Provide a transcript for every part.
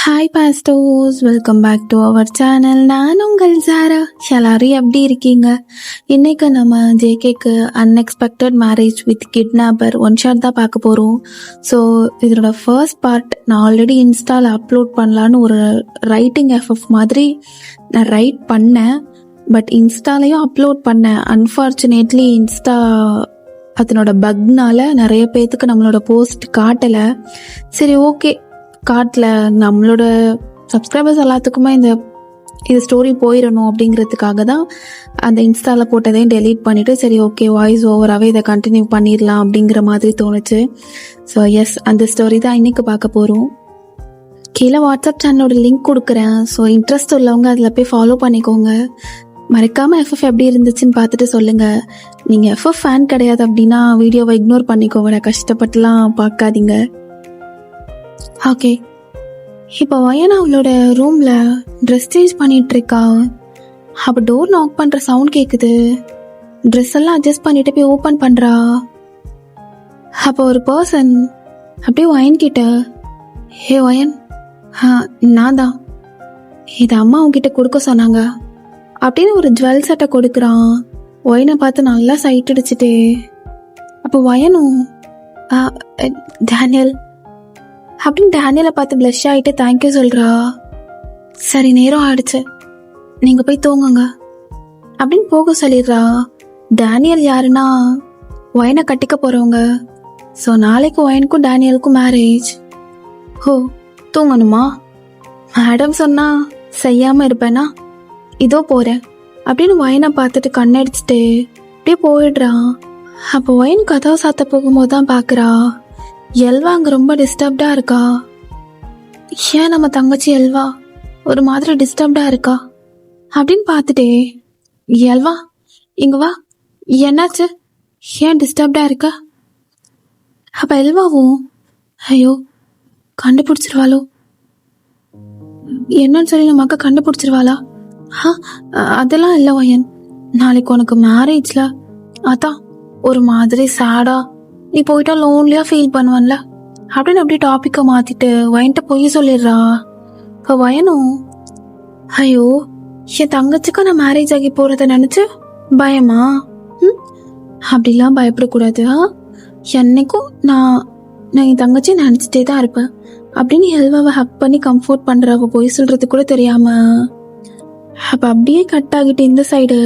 Hi பாஸ்டோஸ், welcome back to our channel. நான் உங்கள் சாரா. எல்லாரும் எப்படி இருக்கீங்க? இன்னைக்கு நம்ம ஜேகேக்கு unexpected marriage with kidnapper one shot தான் பார்க்க போகிறோம். ஸோ இதோட ஃபர்ஸ்ட் பார்ட் நான் ஆல்ரெடி இன்ஸ்டாவில் அப்லோட் பண்ணலான்னு ஒரு ரைட்டிங் எஃப்எஃப் மாதிரி நான் ரைட் பண்ணேன். பட் இன்ஸ்டாலையும் அப்லோட் பண்ணேன். அன்ஃபார்ச்சுனேட்லி இன்ஸ்டா அதனோட பக்னால நிறைய பேர்த்துக்கு நம்மளோட போஸ்ட் காட்டலை. சரி, ஓகே, காட்டில் நம்மளோட சப்ஸ்கிரைபர்ஸ் எல்லாத்துக்குமே இது ஸ்டோரி போயிடணும் அப்படிங்கிறதுக்காக தான் அந்த இன்ஸ்டாவில் போட்டதையும் டெலீட் பண்ணிவிட்டு, சரி ஓகே, வாய்ஸ் ஓவராகவே இதை கண்டினியூ பண்ணிடலாம் அப்படிங்கிற மாதிரி தோணுச்சு. ஸோ எஸ், அந்த ஸ்டோரி தான் இன்றைக்கி பார்க்க போகிறோம். கீழே வாட்ஸ்அப் சேனலோட லிங்க் கொடுக்குறேன். ஸோ இன்ட்ரெஸ்ட் உள்ளவங்க அதில் போய் ஃபாலோ பண்ணிக்கோங்க. மறக்காமல் எஃப்எஃப் எப்படி இருந்துச்சுன்னு பார்த்துட்டு சொல்லுங்கள். நீங்கள் எஃப்எஃப் ஃபேன் கிடையாது அப்படின்னா வீடியோவை இக்னோர் பண்ணிக்கோங்க. கஷ்டப்பட்டுலாம் பார்க்காதீங்க. ஓகே, இப்போ வயனா அவளோட ரூமில் ட்ரெஸ் சேஞ்ச் பண்ணிட்டு இருக்கா. அப்போ டோர் நாக் பண்ணுற சவுண்ட் கேட்குது. ட்ரெஸ் எல்லாம் அட்ஜஸ்ட் பண்ணிட்டு போய் ஓப்பன் பண்ணுறா. அப்போ ஒரு பர்சன் அப்படியே வயன் கிட்ட, ஹே வயன், நான் தான், இது அம்மா உங்ககிட்ட கொடுக்க சொன்னாங்க அப்படின்னு ஒரு ஜுவல் செட்டை கொடுக்குறான். ஒயனை பார்த்து நல்லா சைட் அடிச்சுட்டு, அப்போ வயனும் டேனியல் அப்படின்னு டேனியலை பார்த்து ப்ளஷ் ஆகிட்டு தேங்க்யூ சொல்கிறா. சரி, நேரம் ஆயிடுச்சு, நீங்கள் போய் தூங்குங்க அப்படின்னு போக சொல்லிடுறா. டேனியல் யாருன்னா ஒயனை கட்டிக்க போகிறவங்க. ஸோ நாளைக்கு ஒயனுக்கும் டேனியலுக்கும் மேரேஜ். ஓ, தூங்கணுமா? மேடம் சொன்னா செய்யாமல் இருப்பேனா? இதோ போகிறேன் அப்படின்னு ஒயனை பார்த்துட்டு கண்ணடிச்சிட்டு அப்படியே போயிடுறான். அப்போ ஒயன் கதவை சாத்த போகும்போது தான் பார்க்குறா, எல்வா அங்கே ரொம்ப டிஸ்டர்ப்டாக இருக்கா. ஏன் நம்ம தங்கச்சி எல்வா ஒரு மாதிரி டிஸ்டர்ப்டாக இருக்கா அப்படின்னு பார்த்துட்டே, எல்வா இங்கே வா, என்னாச்சு, ஏன் டிஸ்டர்ப்டாக இருக்கா? அப்போ எல்வாவும், ஐயோ கண்டுபிடிச்சிருவாளோ, என்னன்னு சொல்லி நம்ம அக்கா கண்டுபிடிச்சிருவாளா? அதெல்லாம் இல்லை வயன், நாளைக்கு உனக்கு மேரேஜ்ல, அதான் ஒரு மாதிரி சேடா, நீ போயிட்டா லோன்லியாக ஃபீல் பண்ணுவன்ல அப்படின்னு அப்படியே டாப்பிக்கை மாற்றிட்டு வயன்ட்ட போய் சொல்லிடுறா. இப்போ வயனும், ஐயோ என் தங்கச்சிக்கு நான் மேரேஜ் ஆகி போகிறத நினச்சி பயமா? அப்படிலாம் பயப்படக்கூடாது. என்னைக்கும் நான் என் தங்கச்சி நினச்சிட்டே தான் இருப்பேன் அப்படின்னு எல்வாவை ஹக் பண்ணி கம்ஃபோர்ட் பண்ணுறவ போய் சொல்கிறது கூட தெரியாம. அப்போ அப்படியே கட் ஆகிட்டு இந்த சைடு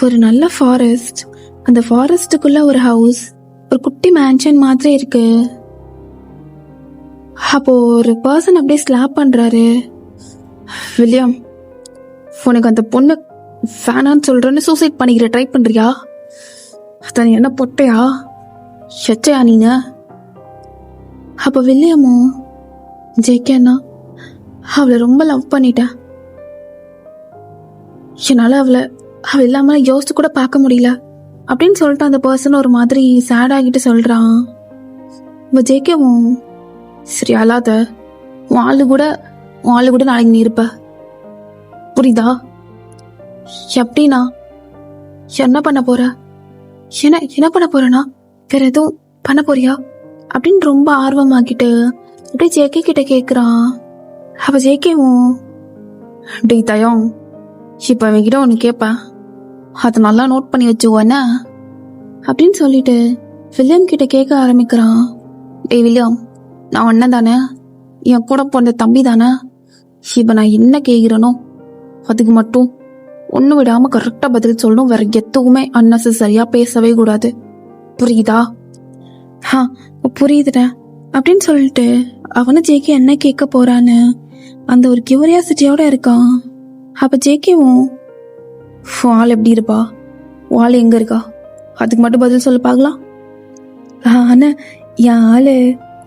ஒரு நல்ல ஃபாரஸ்ட். அந்த ஃபாரஸ்ட்டுக்குள்ள ஒரு ஹவுஸ், ஒரு குட்டி மேன்ஷன் மாதிரி இருக்கு. அப்போ ஒரு பர்சன் அப்படியே ஸ்லாப் பண்றாரு. வில்லியம், உனக்கு அந்த பொண்ணு வேணான்னு சொல்றேன்னு சூசைட் பண்ணிக்கிற ட்ரை பண்றியா? அதான் என்ன பொட்டையா எச்சையா நீங்க? அப்போ வில்லியமும், ஜெய்கேண்ணா அவளை ரொம்ப லவ் பண்ணிட்டேன், என்னால் அவள் இல்லாம யோசிச்சு கூட பார்க்க முடியல அப்படின்னு சொல்லிட்டு அந்த பர்சன் ஒரு மாதிரி சேட் ஆகிட்டு சொல்றான். ஜேகேவும், சரி அழாத, உன் ஆளு கூட நாளைக்கு நீ இருப்ப, புரியுதா? எப்படின்னா என்ன பண்ண போற? என்ன பண்ண போறனா? வேற எதுவும் பண்ண போறியா அப்படின்னு ரொம்ப ஆர்வமாக்கிட்டு அப்படியே ஜேகே கிட்ட கேக்குறான். அவ ஜேகேவும், டே தயம், இப்ப அவன்கிட்ட ஒன்று கேட்பேன், அதை நல்லா நோட் பண்ணி வச்சுவோன்னா அப்படின்னு சொல்லிட்டு வில்லியம் கிட்ட கேட்க ஆரம்பிக்கிறான். டே வில்லியம், நான் அண்ணன் தானே, என் கூட பிறந்த தம்பி தானே, இப்போ நான் என்ன கேட்கிறேனோ அதுக்கு மட்டும் ஒன்று விடாமல் கரெக்டாக பதில் சொல்லணும். வேற எதுவுமே அன்னெசரியாக பேசவே கூடாது, புரியுதா? புரியுதுடா அப்படின்னு சொல்லிட்டு அவனை ஜேகே என்ன கேட்க போறான்னு அந்த ஒரு கியூரியாசிட்டியோட இருக்கான். அப்போ ஜேகேவும், ஆள் எப்படி இருப்பா, ஆள் எங்க இருக்கா, அதுக்கு மட்டும் பதில் சொல்ல பார்க்கலாம். அண்ணா, என் ஆளு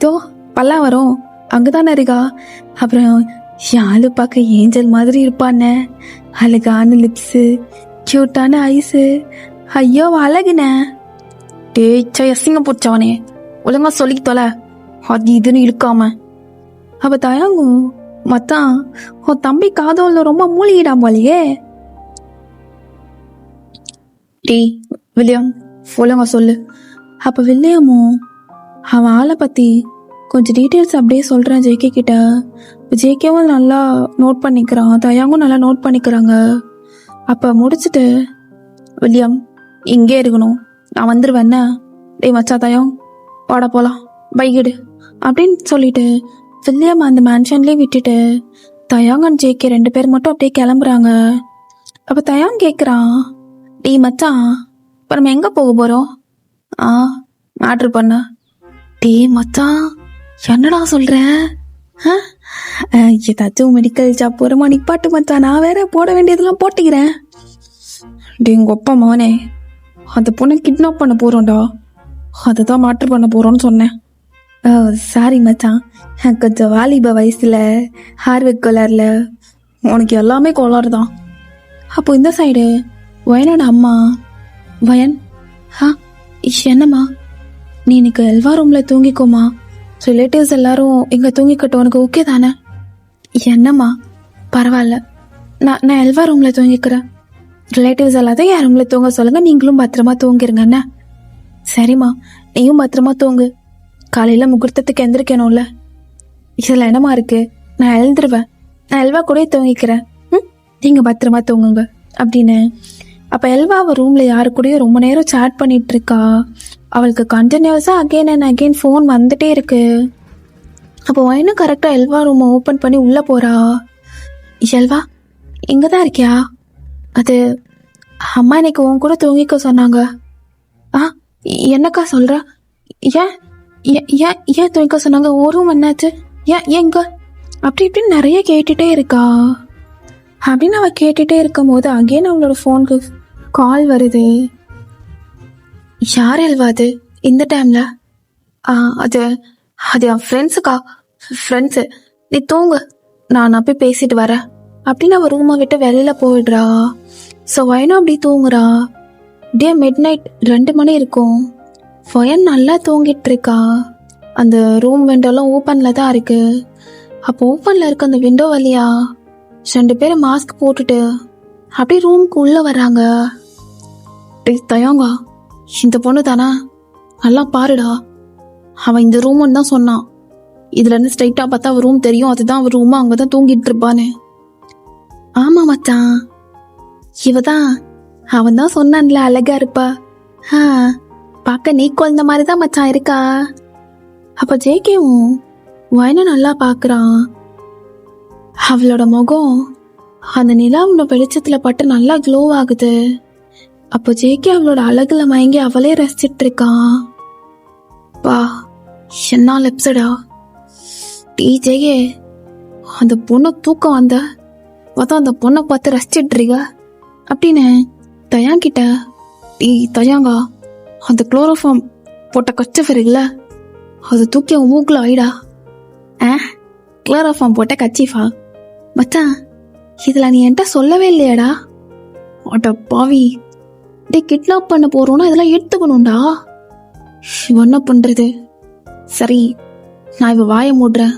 தோ பல்லாவரம் அங்கதானே இருக்கா. அப்புறம் என் ஆளு பார்க்க ஏஞ்சல் மாதிரி இருப்பானே, அழகான லிப்ஸு, கியூட்டான ஐஸு, ஐயோ அழகுன. டேச்சா எசிங்க போச்சவனே, ஒழுங்கா சொல்லி தொலை, அது இதுன்னு இழுக்காம. அப்ப தயாங்கும், மத்தான் உன் தம்பி காதோல்ல ரொம்ப மூழ்கிடாம போலையே. டே வில்லியம், ஒழுங்கா சொல்லு. அப்ப வில்லியமும் அவன் ஆளை பத்தி கொஞ்சம் டீட்டெயில்ஸ் அப்படியே சொல்கிறேன் ஜேகே கிட்ட. ஜேகேவும் நல்லா நோட் பண்ணிக்கிறான், தயாங்கும் நல்லா நோட் பண்ணிக்கிறாங்க. அப்போ முடிச்சுட்டு, வில்லியம் இங்கே இருக்கணும், நான் வந்துடுவேண்ணே. டேய் மச்சா தயம், வாடா போகலாம், பைக்கிடு அப்படின்னு சொல்லிட்டு வில்லியம் அந்த மேன்ஷன்லேயே விட்டுட்டு தயாங் அண்ட் ஜேகே 2 பேர் மட்டும் அப்படியே கிளம்புறாங்க. அப்போ தயாங் கேட்குறான், டேய் மச்சான், இப்போ நம்ம எங்கே போக போகிறோம்? மேட்ரு பண்ண. டேய் மச்சான், என்னடா சொல்ற? ஏதாச்சும் மெடிக்கல் ஷாப் போறமா நிப்பாட்டு மச்சான், நான் வேற போட வேண்டியதெல்லாம் போட்டுக்கிறேன். டே உங்க அப்பா மகனே, அந்த பொண்ணை கிட்னாப் பண்ண போறோம்டா, அதை தான் மாற்று பண்ண போறோம்னு சொன்னேன். சாரி மச்சான், கொஞ்சம் வாலிப வயசுல ஹார்விக் கோளாறுல உனக்கு எல்லாமே கோளாறு தான். அப்போ இந்த சைடு வயனோட அம்மா, வயன் என்னம்மா, நீ இன்னைக்கு எல்வா ரூம்ல தூங்கிக்கோமா, ரிலேட்டிவ்ஸ் எல்லாரும் இங்க தூங்கிக்கட்டும், உனக்கு ஓகே தானே? என்னம்மா பரவாயில்ல, நான் எல்வா ரூம்ல தூங்கிக்கிறேன், ரிலேட்டிவ்ஸ் எல்லாத்தையும் என் ரூம்ல தூங்க சொல்லுங்க, நீங்களும் பத்திரமா தூங்கிருங்க என்ன? சரிம்மா, நீயும் பத்திரமா தூங்கு, காலையில முகூர்த்தத்துக்கு எந்திரிக்கணும்ல. இதுல என்னமா இருக்கு, நான் எழுந்துருவேன், நான் எல்வா கூட தூங்கிக்கிறேன், நீங்க பத்திரமா தூங்குங்க அப்படின்னு. அப்ப எல்வா அவ ரூம்ல யாரு கூடயும் ரொம்ப நேரம் சாட் பண்ணிட்டு இருக்கா. அவளுக்கு கண்டினியூஸா அகெயின் அண்ட் அகெயின் ஃபோன் வந்துட்டே இருக்கு. அப்போ வயனும் கரெக்டா எல்வா ரூமை ஓப்பன் பண்ணி உள்ள போறா. எல்வா இங்கதான் இருக்கியா? அது அம்மா இன்னைக்கு உன் கூட தூங்கிக்க சொன்னாங்க. என்னக்கா சொல்ற? ஏன் ஏன் ஏன் தூங்கிக்க சொன்னாங்க? ஒரு ரூம் என்னாச்சு? ஏங்க அப்படி இப்படின்னு நிறைய கேட்டுட்டே இருக்கா. அப்படின்னு அவ கேட்டுட்டே இருக்கும் போது அகெயின் அவளோட ஃபோனுக்கு கால் வருது. யார் எல்வா அது இந்த டைம்ல? அது என் ஃப்ரெண்ட்ஸுக்கா. ஃப்ரெண்ட்ஸு, நீ தூங்கு, நான் போய் பேசிட்டு வரேன் அப்படின்னு அவ ரூமை விட்டு வெளியில போயிடுறா. ஸோ வயனும் அப்படி தூங்குறா. அப்படியே மிட் நைட் 2 மணி இருக்கும். வயன் நல்லா தூங்கிட்டு இருக்கா. அந்த ரூம் விண்டோலாம் ஓப்பன்ல தான் இருக்கு. அப்போ ஓப்பன்ல இருக்க அந்த விண்டோ வழியா 2 பேரும் மாஸ்க் போட்டுட்டு அப்படியே ரூமுக்கு உள்ள வர்றாங்க. தயாங்கா, இந்த பொண்ணு தானா? நல்லா பாருடா, அவன் இந்த ரூம்னு தான் சொன்னான், இதுல இருந்து ஸ்ட்ரைட்டா பார்த்தா அவ ரூம் தெரியும், அதுதான் அவ ரூம், அங்கதான் தூங்கிட்டு இருப்பான்னு. ஆமா மச்சான், இவதான், அவன் தான் சொன்னான்ல அழகா இருப்பா, பார்க்க நீ குழந்த மாதிரிதான் மச்சான் இருக்கா. அப்ப ஜேகேவும் வயனை நல்லா பாக்குறான். அவளோட முகம் அந்த நிலாவோட வெளிச்சத்துல பட்டு நல்லா க்ளோ ஆகுது. அப்போ ஜேகே அவளோட அழகுல மயங்கி அவளே ரசிச்சிட்டு இருக்கான். பா என்ன லெப்ஸடா. டீ ஜேகே, அந்த பொண்ணு தூக்கம் வந்த அதான் அந்த பொண்ணை பார்த்து ரசிச்சிட்டு இருக்க அப்படின்னு தயாங்கிட்ட. டீ தயாங்கா, அந்த குளோரோஃபார்ம் போட்ட கச்சஃபர் இல்ல, அது தூக்கி அவன் மூக்குல ஆயிடா. குளோரோஃபார்ம் போட்ட கச்சிஃபா மச்சான், இதுல நீ என்கிட்ட சொல்லவே இல்லையாடா? அட பாவி, டே கிட்னாப் பண்ண போறோம்னா இதெல்லாம் எடுத்துக்கணும்டா. என்ன பண்றது? சரி, நான் இவ வாய மூடுறேன்,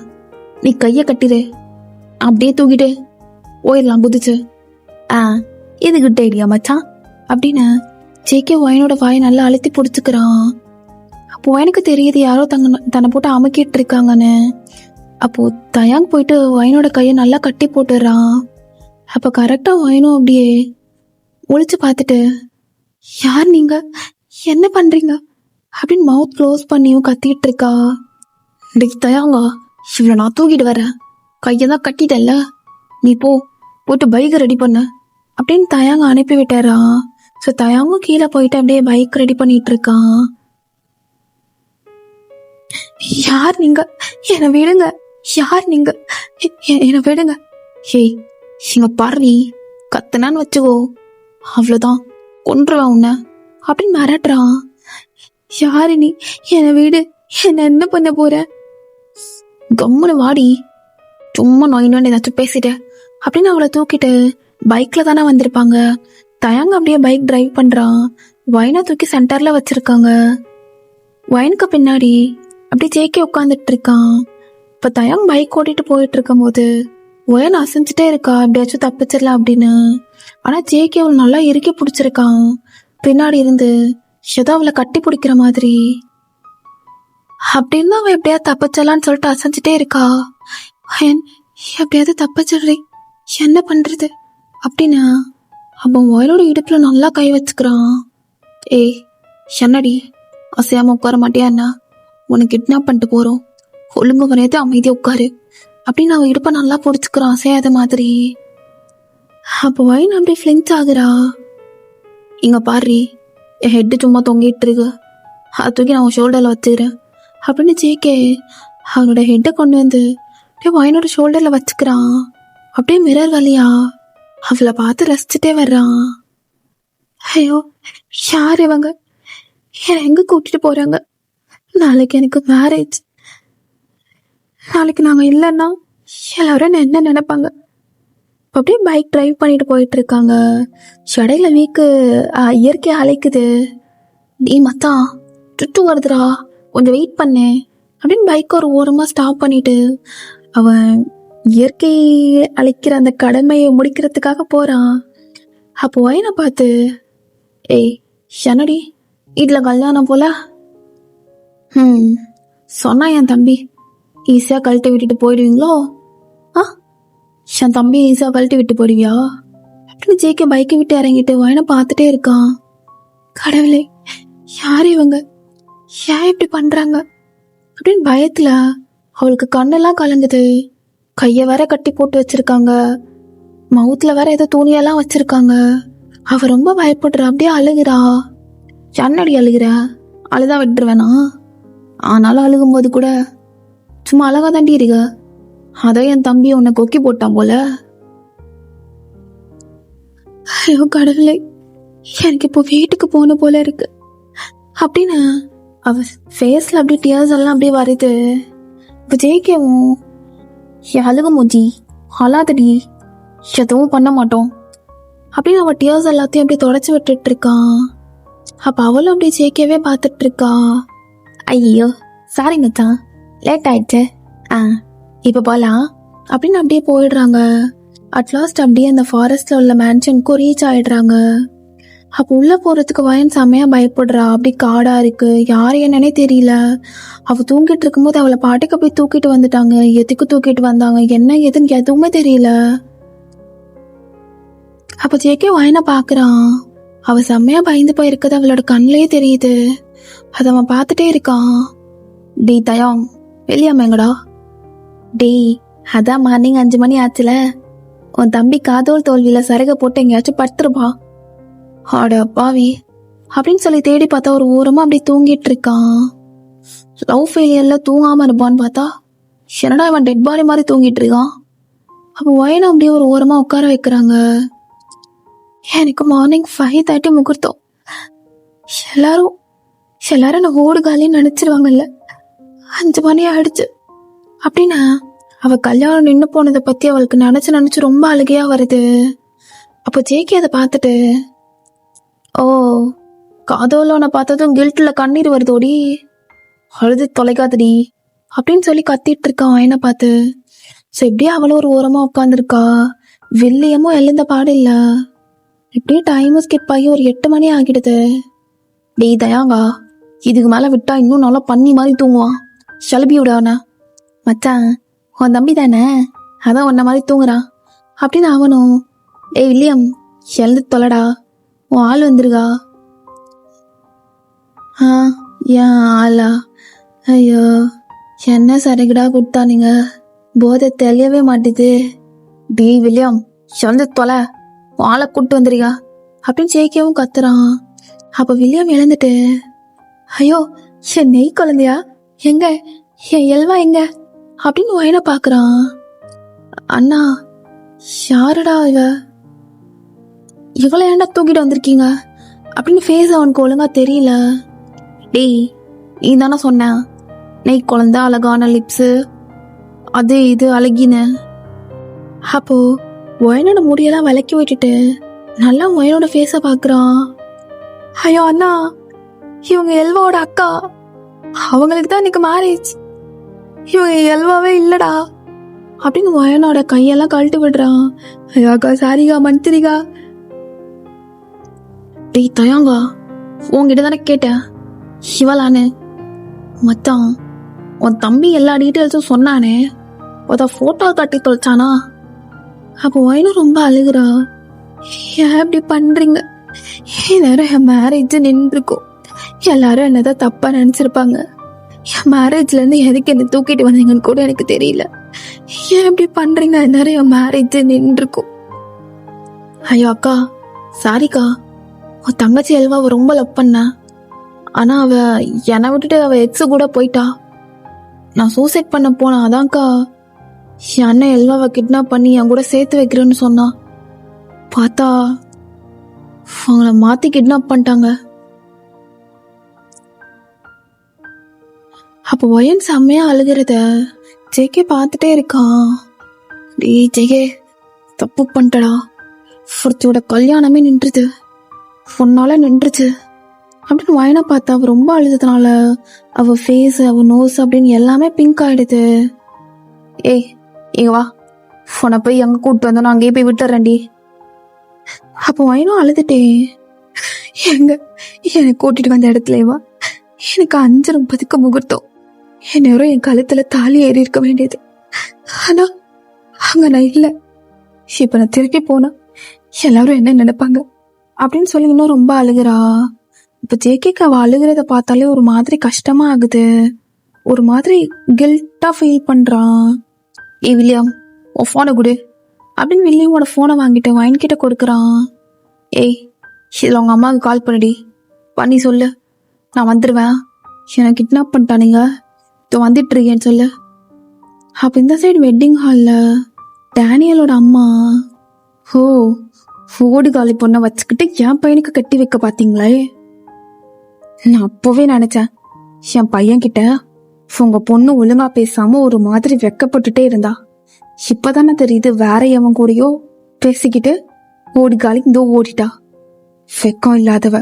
நீ கைய கட்டிடு, அப்படியே தூக்கிட்டு போயிடலாம் குதிச்சு. இது குட் ஐடியா மச்சான் அப்படின்னு ஜேகே வயனோட வாயை நல்லா அழுத்தி பிடிச்சுக்கிறான். அப்போ எனக்கு தெரியுது யாரோ தன்னை போட்டு அமுக்கிட்டு இருக்காங்கன்னு. அப்போ தயாங் போயிட்டு வயனோட கையை நல்லா கட்டி போட்டுடுறான். அப்ப கரெக்டா வயனும் அப்படியே ஒளிச்சு பார்த்துட்டு, யார் நீங்க, என்ன பண்றீங்க அப்படின்னு மவுத் க்ளோஸ் பண்ணியும் கத்திட்டு இருக்கா. தயாங்கா, இவ்வளோ நான் தூக்கிட்டு வரேன், கையதான் கட்டிட்டல்ல, நீ போட்டு பைக் ரெடி பண்ண அப்படின்னு தயாங்க அனுப்பி விட்டாரான். ஸோ தயாங்கும் கீழே போயிட்டு அப்படியே பைக் ரெடி பண்ணிட்டு இருக்கான். யார் நீங்க, என்னை விடுங்க, யார் நீங்க, என்னை விடுங்க. ஹேய் இங்க பாரு, கத்தனான்னு வச்சுக்கோ அவ்வளோதான், கொன்றுவான் உன்ன அப்படின்னு மிரட்டுறான். யாரு நீ, என்னை வீடு, என்ன பண்ண போற? கம்முன்னு வாடி, சும்மா நோயின்னு ஏதாச்சும் பேசிட்ட அப்படின்னு அவளை தூக்கிட்டு பைக்ல தானே வந்திருப்பாங்க. தயாங்க அப்படியே பைக் டிரைவ் பண்றான். வயனை தூக்கி சென்டர்ல வச்சிருக்காங்க. வயனுக்கு பின்னாடி அப்படியே ஜேகே உட்காந்துட்டு இருக்கான். இப்ப தயாங் பைக் ஓட்டிட்டு போயிட்டு இருக்கும் போது வயன் அசைஞ்சிட்டே இருக்கா, எப்படியாச்சும் தப்பிச்சிடலாம் அப்படின்னு. ஆனா ஜேகே அவள் நல்லா இறுக்கி பிடிச்சிருக்கான். பின்னாடி இருந்து ஏதோ அவளை கட்டி பிடிக்கிற மாதிரி. அப்படின்னு அவன் எப்படியாவது தப்பிச்சலான்னு சொல்லிட்டு அசைஞ்சிட்டே இருக்கா. எப்படியாவது தப்பிச்சிடுறே, என்ன பண்றது அப்படின்னா அவன் வயலோட இடுப்புல நல்லா கை வச்சுக்கிறான். ஏய் என்னடி அசையாம உட்கார மாட்டியாண்ணா, உனக்கு கிட்னாப் பண்ணிட்டு போறோம், ஒழுங்கு வரையாது அமைதியா உட்காரு அப்படின்னு அவன் இடுப்ப நல்லா பொடிச்சுக்கிறான் அசையாத மாதிரி. அப்போ வயன் அப்படி ஃபிளிங்ஸ் ஆகுறா. இங்க பாரு, என் ஹெட்டு சும்மா தொங்கிட்டு இருக்கு, அதை தூக்கி நான் ஷோல்டர்ல வச்சுக்கிறேன் அப்படின்னு ஜேகே அவனோட ஹெட்டை கொண்டு வந்து அப்படியே வயனோட ஷோல்டர்ல வச்சுக்கிறான். அப்படியே மிரர் வழியா அவளை பார்த்து ரசிச்சுட்டே வர்றான். ஐயோ யார் இவங்க, என்னை எங்க கூட்டிட்டு போறாங்க, நாளைக்கு எனக்கு மேரேஜ், நாளைக்கு நாங்க இல்லைன்னா எல்லாரும் என்ன நினைப்பாங்க. அப்படியே பைக் டிரைவ் பண்ணிட்டு போயிட்டு இருக்காங்க. இடையில வீக்கு இயற்கை அழைக்குது. நீ மத்தான் சுட்டு வருதுடா, கொஞ்சம் வெயிட் பண்ணு அப்படின்னு பைக் ஒரு ஓரமா ஸ்டாப் பண்ணிட்டு அவன் இயற்கை அழைக்கிற அந்த கடமையை முடிக்கிறதுக்காக போறான். அப்போ வயனை பார்த்து, ஏய் என்னடி வீட்டில் கல்யாணம் போல, சொன்னா என் தம்பி ஈஸியா கழட்டி விட்டுட்டு போயிடுவீங்களோ, என் தம்பி ஈஸியா கழட்டி விட்டு போடுவியா அப்படின்னு ஜேகே பைக்கை விட்டு இறங்கிட்டு வயனை பார்த்துட்டே இருக்கான். கடவுளே யாரு இவங்க, ஏன் இப்படி பண்றாங்க அப்படின்னு பயத்துல அவளுக்கு கண்ணெல்லாம் கலங்குது. கைய வேற கட்டி போட்டு வச்சிருக்காங்க, மவுத்துல வேற ஏதோ துணியெல்லாம் வச்சிருக்காங்க. அவ ரொம்ப பயப்படுறா, அப்படியே அழுகிறா. என்னடி அழுகிற, அழுதா விட்டுருவேனா, ஆனாலும் அழுகும்போது கூட சும்மா அழகா தாண்டி இருக்க, அதோ என் தம்பி உன்னை கொக்கி போட்டான் போல. ஐயோ கடவுளே, எனக்கு இப்போ வீட்டுக்கு போன போல இருக்கு அப்படின்னு அவ ஃபேஸ்ல அப்படியே டியர்ஸ் எல்லாம் அப்படியே வருது. இப்போ ஜெயிக்கவும் அழுக மூஞ்சி, அழாதடி, எதுவும் பண்ண மாட்டோம் அப்படின்னு அவன் டியர்ஸ் எல்லாத்தையும் அப்படியே தொடச்சி விட்டுட்டு இருக்கான். அப்ப அவளும் அப்படியே ஜெயிக்கவே பார்த்துட்டு இருக்கா. ஐயோ சாரி மச்சான், லேட் ஆயிடுச்சு, இப்ப போலாம் அப்படின்னு அப்படியே போயிடுறாங்க. அட்லாஸ்ட் அப்படியே அந்த ஃபாரஸ்ட்ல உள்ள மேன்ஷனுக்கும் ரீச் ஆயிடுறாங்க. அப்போ உள்ள போறதுக்கு வயன் செமையா பயப்படுறா. அப்படி காடா இருக்கு, யாரு என்னன்னே தெரியல. அவ தூங்கிட்டு இருக்கும்போது அவளை பாட்டுக்கு போய் தூக்கிட்டு வந்துட்டாங்க. எதுக்கு தூக்கிட்டு வந்தாங்க, என்ன எதுன்னு எதுவுமே தெரியல. அப்ப ஜேகே வயனை பாக்குறான். அவ செம்மையா பயந்து போயிருக்குது அவளோட கண்ணிலே தெரியுது. அத அவன் பார்த்துட்டே இருக்கான். டே தயாங், வெளியாம எங்கடா? டேய் அதான் மார்னிங் 5 மணி ஆச்சுல, உன் தம்பி காதோல் தோல்வியில சரக போட்டு எங்கேயாச்சும் படுத்துருப்பா. ஆட அப்பாவி அப்படின்னு சொல்லி தேடி பார்த்தா ஒரு ஓரமா அப்படி தூங்கிட்டு இருக்கான். லவ் ஃபெயிலியர்ல தூங்காம இருப்பான்னு பார்த்தா என்னடா இவன் டெட் பாடி மாதிரி தூங்கிட்டு இருக்கான். அப்போ வயனை அப்படியே ஒரு ஓரமா உட்கார வைக்கிறாங்க. எனக்கு மார்னிங் 5:30 முகூர்த்தம். எல்லாரும் நான் ஓடு காலின்னு நினைச்சிருவாங்கல்ல, 5 மணி ஆயிடுச்சு அப்படின்னா அவ கல்யாணம் நின்று போனதை பத்தி அவளுக்கு நினைச்சு ரொம்ப அழுகையா வருது. அப்போ ஜேகே அதை பார்த்துட்டு, ஓ காதோலோனை பார்த்ததும் கில்ட்ல கண்ணீர் வருதோடி, அழுது தொலைக்காதடி அப்படின்னு சொல்லி கத்திட்டு இருக்கான் வயனை பார்த்து. ஸோ இப்படியே அவளும் ஒரு ஓரமா உட்காந்துருக்கா. வில்லியமும் எழுந்த பாடு இல்ல. இப்படியே டைமும் ஸ்கிப் ஆகி ஒரு 8 மணி ஆகிடுது. டேய் தயாங்கா, இதுக்கு மேல விட்டா இன்னும் நல்லா பண்ணி மாதிரி தூங்குவான், சலுப்பி விடாவனா. மச்சான் உன் தம்பி தானே, அதான் உன்ன மாதிரி தூங்குறான் அப்படின்னு அவனும், டேய் வில்லியம் எழுந்து தொலைடா, உன் ஆள் வந்துருக்கா. ஏன் ஆளா, ஐயோ என்ன சரகுடா கொடுத்தானுங்க, போதை தெளியவே மாட்டேது. டேய் வில்லியம் எழுந்து தொலை, உன் ஆளை கூட்டு வந்துருக்கா அப்படின்னு ஜேகேவும் கத்துறான். அப்ப வில்லியம் எழுந்துட்டு, ஐயோ என் நெய் குழந்தையா எங்க, என் எல்வா எங்க அப்படின்னு வயனை பாக்குறான். அண்ணா யாருடா இவளை ஏன்டா தூக்கிட்டு வந்திருக்கீங்க அப்படின்னு ஃபேஸ் அவனுக்கு ஒழுங்கா தெரியல. டேய் நீ தானே சொன்ன நெய் குழந்தை, அழகான லிப்ஸு, அது இது அழகின்னு. அப்போ ஒயனோட முடியெல்லாம் விளக்கி விட்டுட்டு நல்லா ஒயனோட ஃபேஸ பாக்குறான். ஐயோ அண்ணா, இவங்க எல்வாவோட அக்கா, அவங்களுக்கு தான் இன்னைக்கு மேரேஜ், இவங்க எல்வாவே இல்லடா அப்படின்னு ஒயனோட கையெல்லாம் கழட்டி விடுறான். ஐயோ அக்கா சாரிகா மன்னிச்சிரிகா. டேய் தயாங்கா, உங்ககிட்ட தானே கேட்டேன் இவளானு. மச்சான் உன் தம்பி எல்லா டீட்டெயில்ஸும் சொன்னானே, அதான் போட்டோ காட்டி தொலைச்சானா? அப்போ வயனும் ரொம்ப அழுகுறா. ஏன் இப்படி பண்றீங்க? நேரம் என் மேரேஜ் நின்றுருக்கும். எல்லாரும் என்னதான் தப்பா நினைச்சிருப்பாங்க. என் மேரேஜ்ல இருந்து எதுக்கு என்ன தூக்கிட்டு வந்தீங்கன்னு கூட எனக்கு தெரியல. ஏன் இப்படி பண்றீங்க? நேரம் என் மேரேஜ் நின்றுருக்கும். ஐயோ அக்கா, சாரிக்கா. உன் தங்கச்சி எல்வாவை ரொம்ப லவ் பண்ண. ஆனா அவ என்னை விட்டுட்டு அவ எக்ஸு கூட போயிட்டா. நான் சூசைட் பண்ண போனேன். அதான்க்கா என் அண்ணன் எல்வாவை கிட்னாப் பண்ணி என் கூட சேர்த்து வைக்கிறேன்னு சொன்னா. பார்த்தா அவங்கள மாத்தி கிட்னாப் பண்ணிட்டாங்க. அப்போ ஒயன் செம்மையா அழுகிறத ஜேகே பார்த்துட்டே இருக்கான். டேய் ஜேகே, தப்பு பண்ணிட்டடா. ஒருத்தியோட கல்யாணமே நின்றுது, பொண்ணால நின்றுச்சு அப்படின்னு வயனை பார்த்தா அவ ரொம்ப அழுதுனால அவ ஃபேஸ், அவ நோஸ் அப்படின்னு எல்லாமே பிங்க் ஆயிடுது. ஏய் இங்க வா, உன்னை போய் எங்க கூப்பிட்டு வந்தோம், நான் அங்கேயே போய் விட்டுறேன்டி. அப்போ வயனும் அழுதுட்டே, எங்க என்னை கூட்டிட்டு வந்த இடத்துலவா எனக்கு 5:30 முகூர்த்தம். என் நேரம் என் கழுத்துல தாலி ஏறி இருக்க வேண்டியது. ஆனா அங்க நான் இல்ல. இப்ப நான் திருப்பி போனா எல்லாரும் என்ன நினைப்பாங்க அப்படின்னு சொல்லி இன்னும் ரொம்ப அழுகிறா. இப்ப ஜேகேக்கு அவ அழுகிறத பார்த்தாலே ஒரு மாதிரி கஷ்டமா ஆகுது. ஒரு மாதிரி கில்ட்டா ஃபீல் பண்றான். ஏய் வில்லியம், உன் போனை கொடு அப்படின்னு வில்லியமோட போனை வாங்கிட்டு வயன் கிட்ட கொடுக்குறான். ஏய் இதுல உங்க அம்மாவுக்கு கால் பண்ணுடி, பண்ணி சொல்லு நான் வந்துடுவேன், என்னை கிட்னாப் பண்ணிட்டானுங்க, வந்துட்டு இருக்கேன்னு சொல்லு. அப்ப இந்த சைடு வெட்டிங் ஹால்ல டேனியலோட அம்மா, ஓ ஓடு காலி பொண்ணை வச்சுக்கிட்டு என் பையனுக்கு கட்டி வைக்க பாத்தீங்களே. நான் அப்பவே நினைச்சேன் என் பையன் கிட்ட உங்க பொண்ணு ஒழுங்கா பேசாம ஒரு மாதிரி வெக்கப்பட்டுட்டே இருந்தா. இப்பதானே தெரியுது வேற எவன் கூடயோ பேசிக்கிட்டு ஓடி காலி இதோ ஓடிட்டா. வெக்கம் இல்லாதவ,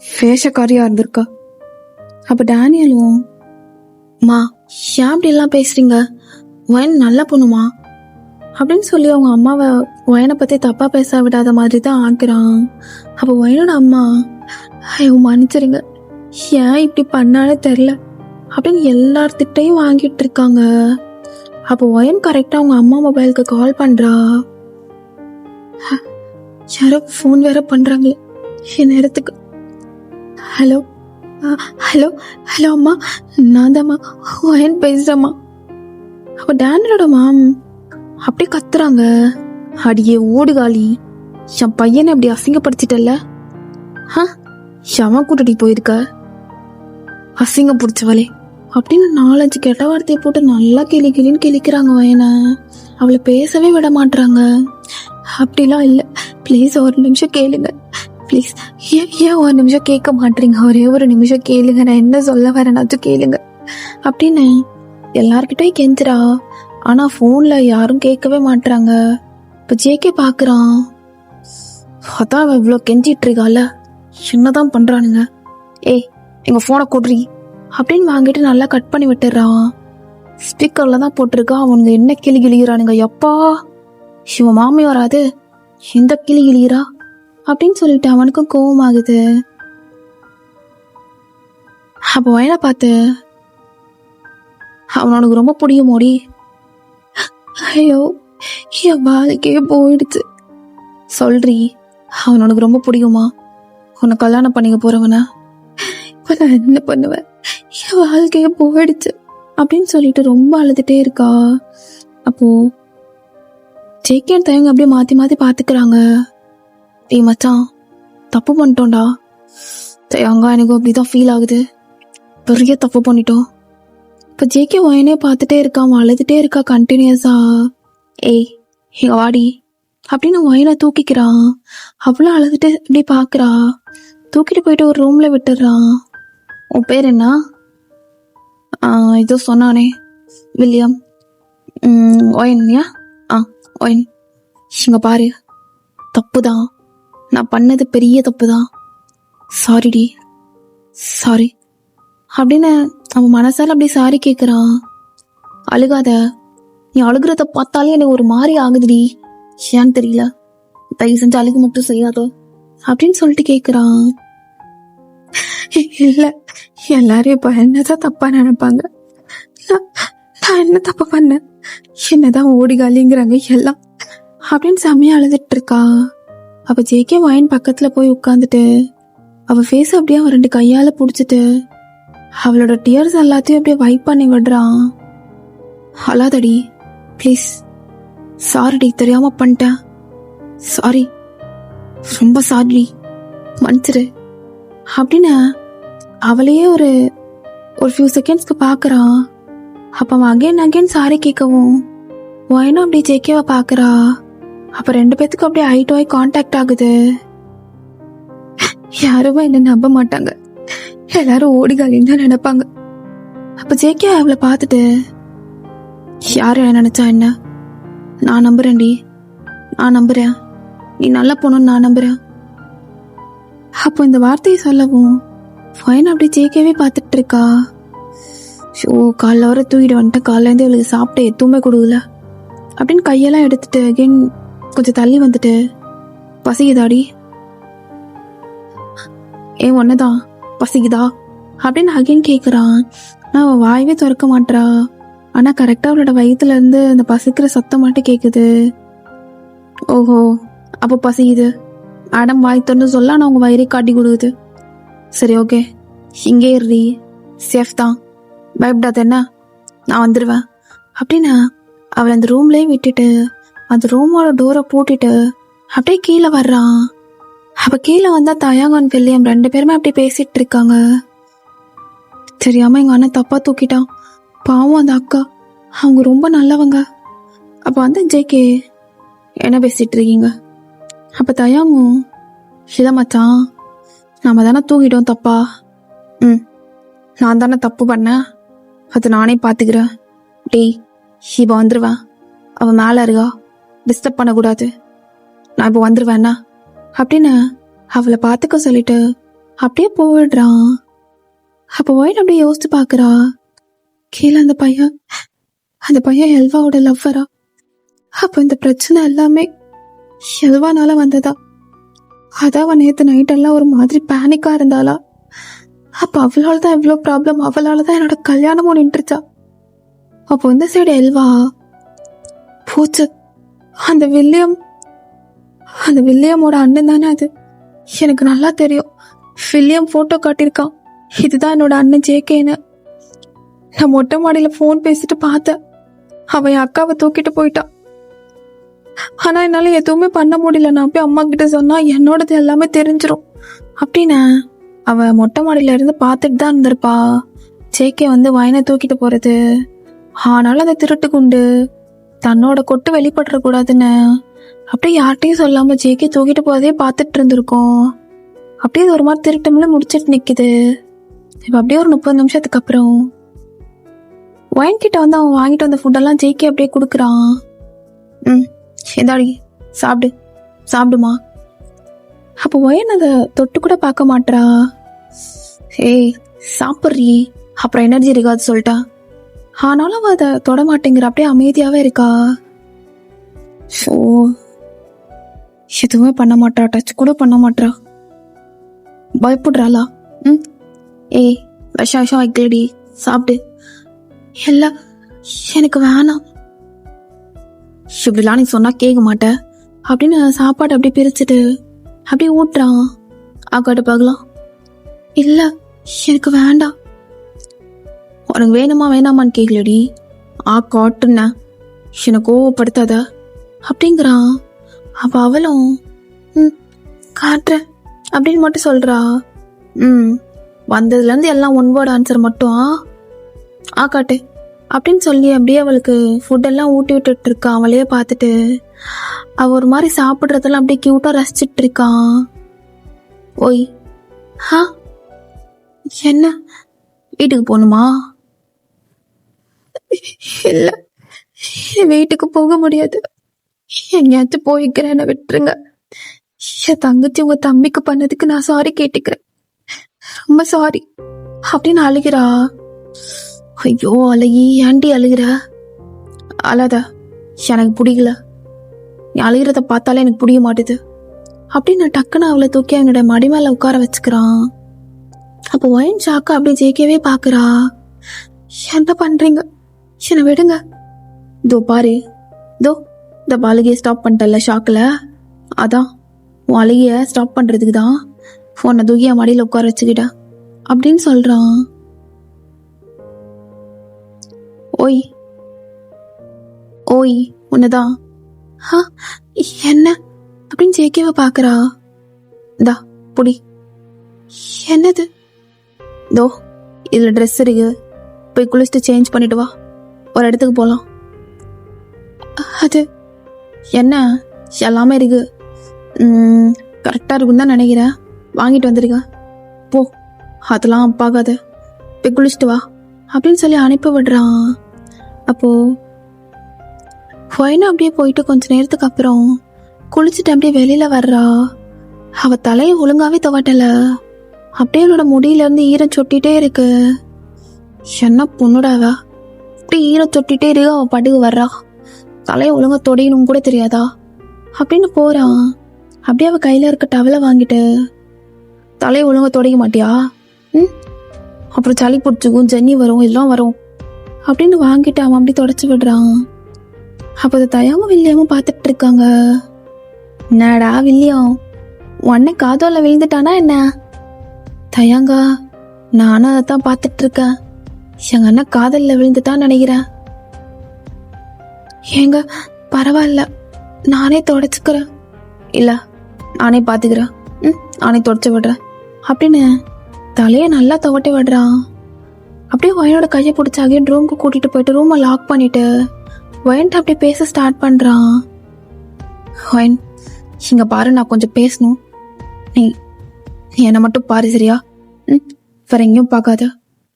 வேஷக்காரியா இருந்திருக்கா. அப்ப டேனியலும், மா ஏன் அப்படி எல்லாம் பேசுறீங்க, வயன் நல்ல பொண்ணுமா அப்படின்னு சொல்லி அவங்க அம்மாவை வயனை பத்தி தப்பா பேச விடாத மாதிரி தான் ஆக்குறான். அப்ப வயனோட அம்மா, ஐயோ மன்னிச்சிருங்க, ஏன் இப்படி பண்ணாலே தெரியல அப்படின்னு எல்லார்த்திட்டையும் வாங்கிட்டு இருக்காங்க. அப்போ வயன் கரெக்டா அவங்க அம்மா மொபைலுக்கு கால் பண்றா. யாரோ ஃபோன் வேற பண்றாங்களே என் நேரத்துக்கு. ஹலோ ஹலோ ஹலோ அம்மா, நான் தாம்மா வயன் பேசுறேம்மா. அப்ப டேனியலோட மாம் அப்படி கத்துறாங்க, அடியே ஓடுகாலி, என் பையனை அப்படி அசிங்கப்படுத்திட்டல்ல, எவன் கூட்டடி போயிருக்க அசிங்க பிடிச்சவளே அப்படின்னு 4-5 கெட்ட வார்த்தையை போட்டு நல்லா கிளின்னு கிளிக்கிறாங்க வயனை. அவளை பேசவே விட மாட்டாங்க. அப்படிலாம் இல்லை, ப்ளீஸ் ஒரு நிமிஷம் கேளுங்க, ப்ளீஸ். ஏன் ஒரு நிமிஷம் கேட்க மாட்டீங்க, ஒரே ஒரு நிமிஷம் கேளுங்க, நான் என்ன சொல்ல வரேனாச்சும் கேளுங்க அப்படின்னு எல்லார்கிட்டையும் கெஞ்சுறா. ஆனா போன்ல யாரும் கேட்கவே மாட்டாங்க. இப்ப ஜேகே பாக்குறான், அதான் அவ இவ்வளவு கெஞ்சிட்டு இருக்கால, என்னதான் பண்றானுங்க. ஏய் எங்க போனை கொடுறி அப்படின்னு வாங்கிட்டு நல்லா கட் பண்ணி விட்டுறான். ஸ்பீக்கர்ல தான் போட்டிருக்கா. அவனுங்க என்ன கிளி கிளிகிறானுங்க, எப்பா இவ மாமி வராது இந்த கிளி கிளிகிறா அப்படின்னு சொல்லிட்டு அவனுக்கும் கோவம் ஆகுது. அப்ப வயனை பார்த்து, அவனுக்கு ரொம்ப பிடிக்குமோடி. ஐயோ என் வாழ்க்கையே போயிடுச்சு. சொல்றி, அவனுக்கு ரொம்ப பிடிக்குமா? உன்னை கல்யாணம் பண்ணிக்க போறவனா? இப்ப நான் என்ன பண்ணுவேன், என் வாழ்க்கையே போயிடுச்சு அப்படின்னு சொல்லிட்டு ரொம்ப அழுதுட்டே இருக்கா. அப்போ ஜேகே தயங்க அப்படியே மாத்தி மாத்தி பாத்துக்கிறாங்க. ஏய் மச்சான், தப்பு பண்ணிட்டோம்டா. தயங்க எனக்கு அப்படிதான் ஃபீல் ஆகுது, பெரிய தப்பு பண்ணிட்டோம். இப்ப ஜேகே வயனே பார்த்துட்டே இருக்கா, அழுதுட்டே இருக்கா கண்டினியூஸா. ஏய் இங்க வாடி அப்படின்னு வயனை தூக்கிக்கிறான். அவ்வளோ அழுதுட்டு இப்படி பாக்குறா. தூக்கிட்டு போயிட்டு ஒரு ரூம்ல விட்டுறான். உன் பேர் என்ன? இதோ சொன்னானே வில்லியம். ஒயன்யா? ஒயன். இங்க பாரு, தப்புதான், நான் பண்ணது பெரிய தப்புதான், சாரிடி சாரி அப்படின்னு அவன் மனசால அப்படி சாரி கேக்குறான். அழுகாத, நீ அழுகிறத பார்த்தாலே எனக்கு ஒரு மாதிரி ஆகுதுடி, ஏன்னு தெரியல, தயவு செஞ்சு அழுக மட்டும் செய்யாத அப்படின்னு சொல்லிட்டு கேக்குறான். இல்ல, எல்லாரும் இப்ப என்னதான் தப்பா நினைப்பாங்க, நான் நான் என்ன தப்பு பண்ணேன்? என்னதான் ஓடிகாலிங்கிறாங்க எல்லாம் அப்படின்னு செம்மையா அழுதுட்டு இருக்கா. அப்ப ஜேகே வைன் பக்கத்துல போய் உட்காந்துட்டு அவ ஃபேஸ் அப்படியே அவன் 2 கையால புடிச்சிட்டு அவளோட டியர்ஸ் எல்லாத்தையும் அப்படியே வைப் பண்ணி விடுறான். அழாதடி ப்ளீஸ், சாரிடி, தெரியாம பண்ணிட்டேன், சாரி, ரொம்ப சாரி, மன்னிச்சிரு அப்படின்னு அவளையே ஒரு ஃபியூ செகண்ட்ஸ்க்கு பாக்குறான். அப்ப அவன் அகைன் சாரி கேட்கவும் வைனும் அப்படி ஜேகேவை பாக்குறா. அப்ப 2 பேத்துக்கும் அப்படியே ஐ டு ஐ கான்டாக்ட் ஆகுது. யாருமே என்ன நம்ப மாட்டாங்க, எல்லாரும் ஓடிகாலின்னு தான் நினைப்பாங்க. அப்ப ஜேகே அவளை பார்த்துட்டு, யாரு என்ன நினைச்சா என்ன, நான் நம்புறேன்டி, நான் நம்புறேன், நீ நல்லா போகணும்னு நான் நம்புறேன். அப்போ இந்த வார்த்தையை சொல்லவும் ஃபைன் அப்படி ஜேகேவே பார்த்துட்டு இருக்கா. ஷோ, காலைல வர தூக்கிட்டு வந்துட்டேன், காலையிலேருந்து இவளுக்கு சாப்பிட்டு எதுவுமே கொடுக்கல அப்படின்னு கையெல்லாம் எடுத்துட்டு அகைன் கொஞ்சம் தள்ளி வந்துட்டு, பசிக்குதாடி, ஏன் ஒன்னுதான் பசிக்குதா அப்படின்னு அகைன் கேட்குறான். ஆனால் அவள் வாயவே திறக்க மாட்டா. ஆனால் கரெக்டாக அவளோட வயிற்றுல இருந்து அந்த பசிக்கிற சத்தம் மட்டும் கேட்குது. ஓஹோ, அப்போ பசிக்குது, மேடம் வாய் திறந்து சொல்ல, ஆனால் அவங்க வயிறே காட்டி கொடுக்குது. சரி ஓகே, இங்கே இருறி, சேஃப் தான், பயப்படாத என்ன, நான் வந்துடுவேன் அப்படின்னு அவளை அந்த ரூம்லேயே விட்டுட்டு அந்த ரூமோட டோரை பூட்டிட்டு அப்படியே கீழே வர்றான். அப்ப கீழே வந்தா தயாங்கன் வில்லியம் 2 பேருமே அப்படி பேசிட்டு இருக்காங்க. தெரியாம எங்க அண்ணன் தப்பா தூக்கிட்டான், பாவம் அந்த அக்கா, அவங்க ரொம்ப நல்லவங்க. அப்ப வந்து ஜேகே, என்ன பேசிட்டு இருக்கீங்க? அப்ப தயாங்கும், இத மச்சான், நாம தானே தூக்கிட்டோம் தப்பா, நான் தானே தப்பு பண்ணேன், அது நானே பாத்துக்கிறேன், டேய் இப்ப வந்துருவேன், அவ மேல இருக்கா, டிஸ்டர்ப் பண்ணக்கூடாது, நான் இப்ப வந்துருவேன்னா அப்படின்னு அவளை பார்த்துக்க சொல்லிட்டு அப்படியே போயிடுறான். அப்போ ஒயின் அப்படியே யோசிச்சு பாக்குறா, கீழே அந்த பையன் எல்வாவோட லவ்வரா? அப்போ இந்த பிரச்சனை எல்லாமே எல்வானால வந்ததா? அதான் அவன் நேற்று நைட்டெல்லாம் ஒரு மாதிரி பேனிக்கா இருந்தாளா? அப்போ அவளால தான் எவ்வளோ ப்ராப்ளம், அவளால தான் என்னோட கல்யாணமும் நின்றுச்சா? அப்போ இந்த சைடு எல்வா போச்சு, அந்த வில்லியமோட அண்ணன் தானே அது, எனக்கு நல்லா தெரியும். வில்லியம் போட்டோ காட்டியிருக்கான், இதுதான் என்னோட அண்ணன் ஜேகேன்னு. நான் மொட்டை மாடியில போன் பேசிட்டு பார்த்தேன், அவன் என் அக்காவை தூக்கிட்டு போயிட்டான். ஆனா என்னால எதுவுமே பண்ண முடியல, நான் போய் அம்மா கிட்ட சொன்னா என்னோடது எல்லாமே தெரிஞ்சிரும் அப்படின்னு அவ மொட்டை மாடியில இருந்து பார்த்துட்டு தான் இருந்திருப்பா ஜேகே வந்து வயனை தூக்கிட்டு போறது. ஆனாலும் அந்த திருட்டு குண்டு தன்னோட கொட்டு வெளிப்பட்டுற கூடாதுன்னு அப்படியே யார்கிட்டையும் சொல்லாம ஜேகே தூக்கிட்டு போதே பார்த்துட்டு இருந்திருக்கோம். அப்படியே ஒரு மாதிரி திருட்டம்ல முடிச்சிட்டு நிக்குது. இப்ப அப்படியே ஒரு 30 நிமிஷத்துக்கு அப்புறம் ஒயின் கிட்ட வந்து அவன் வாங்கிட்டு வந்த ஃபுட்டெல்லாம் ஜேகே அப்படியே கொடுக்குறான். எந்தாடி சாப்பிடுமா. அப்போ ஒயின் அதை தொட்டு கூட பார்க்க மாட்டா. ஏய் சாப்பிட்றீ, அப்புறம் எனர்ஜி இருக்காது சொல்லிட்டா. ஆனாலும் அவ அதை தொட மாட்டேங்கிற, அப்படியே அமைதியாவே இருக்கா. ஸோ எதுவுமே பண்ண மாட்டா, டச் கூட பண்ண மாட்டா, பயப்படுறாளா? ஏய் விஷம் வைக்கலடி, சாப்பிடு. எல்லாம் எனக்கு வேணாம், இப்படிலாம் நீ சொன்னா கேட்க மாட்டேன் அப்படின்னு சாப்பாடு அப்படியே பிரிச்சுட்டு அப்படியே ஊட்டுறான். ஆக்காட்டு பார்க்கலாம். இல்ல எனக்கு வேண்டாம். உனக்கு வேணுமா வேணாமான்னு கேட்கலடி, காட்டுன எனக்கு கோவப்படுத்தாத அப்படிங்கிறான். அப்ப அவளும் காட்டுறேன் அப்படின்னு மட்டும் சொல்றா. வந்ததுல இருந்து எல்லாம் 1 வேர்ட் ஆன்சர் மட்டும் காட்டு அப்படின்னு சொல்லி அப்படியே அவளுக்கு ஃபுட்டெல்லாம் ஊட்டி விட்டுட்டு இருக்கான். அவளையே பார்த்துட்டு அவ ஒரு மாதிரி சாப்பிட்றதெல்லாம் அப்படியே கியூட்டா ரசிச்சிட்டு இருக்கான். ஓய் என்ன வீட்டுக்கு போகணுமா? இல்ல வீட்டுக்கு போக முடியாது, எங்கேயாச்சும் போய்க்கிறேன்னு விட்டுருங்க. என் தங்கச்சி உங்க தம்பிக்கு பண்ணதுக்கு நான் சாரி கேட்டுக்கிறேன், ரொம்ப சாரி அப்படின்னு அழுகிறா. ஐயோ அழகி, ஏன்டி அழுகிற? அழாத, எனக்கு பிடிக்கல, நீ அழுகிறத பார்த்தாலே எனக்கு பிடிக்க மாட்டுது அப்படின்னு டக்குன்னு அவளை தூக்கி அவனோட மடி மேல உட்கார வச்சுக்கிறான். அப்போ ஒயின் ஷாக்கா அப்படியே ஜேகேவே பாக்குறா. என்ன பண்றீங்க, என்னை விடுங்க. தோ பாரு, தோ இந்த அழுகையை ஸ்டாப் பண்ணிட்டல ஷாக்கில், அதான் உன் அழுகையை ஸ்டாப் பண்ணுறதுக்கு தான் உன்னை தூக்கி என் மடியில் உட்கார வச்சுக்கிட்டா அப்படின்னு சொல்கிறான். ஓய் ஓய் உன்னதான். என்ன அப்படின்னு ஜேகேவை பார்க்குறா. தா புடி. என்னது? தோ இதில் ட்ரெஸ் இருக்கு, போய் குளிச்சுட்டு சேஞ்ச் பண்ணிட்டு வா, ஒரு இடத்துக்கு போகலாம். அது என்ன எல்லாமே இருக்கு, கரெக்டாக இருக்குன்னு தான் நினைக்கிறேன், வாங்கிட்டு வந்துருக்க போ, அதெல்லாம் பார்க்காத, போய் குளிச்சுட்டு வா அப்படின்னு சொல்லி அனுப்பி விடுறான். அப்போது ஒயினும் அப்படியே போயிட்டு கொஞ்ச நேரத்துக்கு அப்புறம் குளிச்சுட்டு அப்படியே வெளியில் வர்றா. அவள் தலையை ஒழுங்காவே துவட்டலை, அப்படியே அவளோட முடியிலேருந்து ஈரம் சொட்டிகிட்டே இருக்கு. என்ன பொண்ணுடாவ, அப்படியே ஈரம் சொட்டிகிட்டே இருக்கு. அவள் படுகு வர்றா, தலையை ஒழுங்கா தொடையணும் கூட தெரியாதா அப்படின்னு போகிறான். அப்படியே அவள் கையில் இருக்க டவலை வாங்கிட்டு, தலையை ஒழுங்கா தொடைக்க மாட்டியா, அப்புறம் சளி பிடிச்சிக்கும், ஜன்னி வரும், எல்லாம் வரும் அப்படின்னு வாங்கிட்டு அவன் அப்படி தொடச்சி விடுறான். அப்போ அதை தயாவும் வில்லியமும் பார்த்துட்டு இருக்காங்க. என்னடா வில்லியம், உன்னை காதோல விழுந்துட்டானா என்ன? தயாங்கா, நானும் அதைத்தான் பார்த்துட்டு இருக்கேன், எங்க அண்ணன் காதலில் விழுந்துட்டான்னு நினைக்கிறேன். ஏங்க பரவாயில்ல, நானே தொடச்சுக்கிறேன், இல்லை நானே பார்த்துக்கிறேன், நானே தொடச்சி விடுறேன் அப்படின்னு தலையை நல்லா துவட்டி விடுறான். அப்படியே ஒயனோட கையை பிடிச்சி அகைன் ரூமுக்கு கூட்டிட்டு போயிட்டு ரூமை லாக் பண்ணிட்டு ஒயன்ட்டு அப்படியே பேச ஸ்டார்ட் பண்ணுறான். ஒயன், இங்கே பாரு, நான் கொஞ்சம் பேசணும், நீ என்னை மட்டும் பாரு சரியா, வேற எங்கேயும் பார்க்காத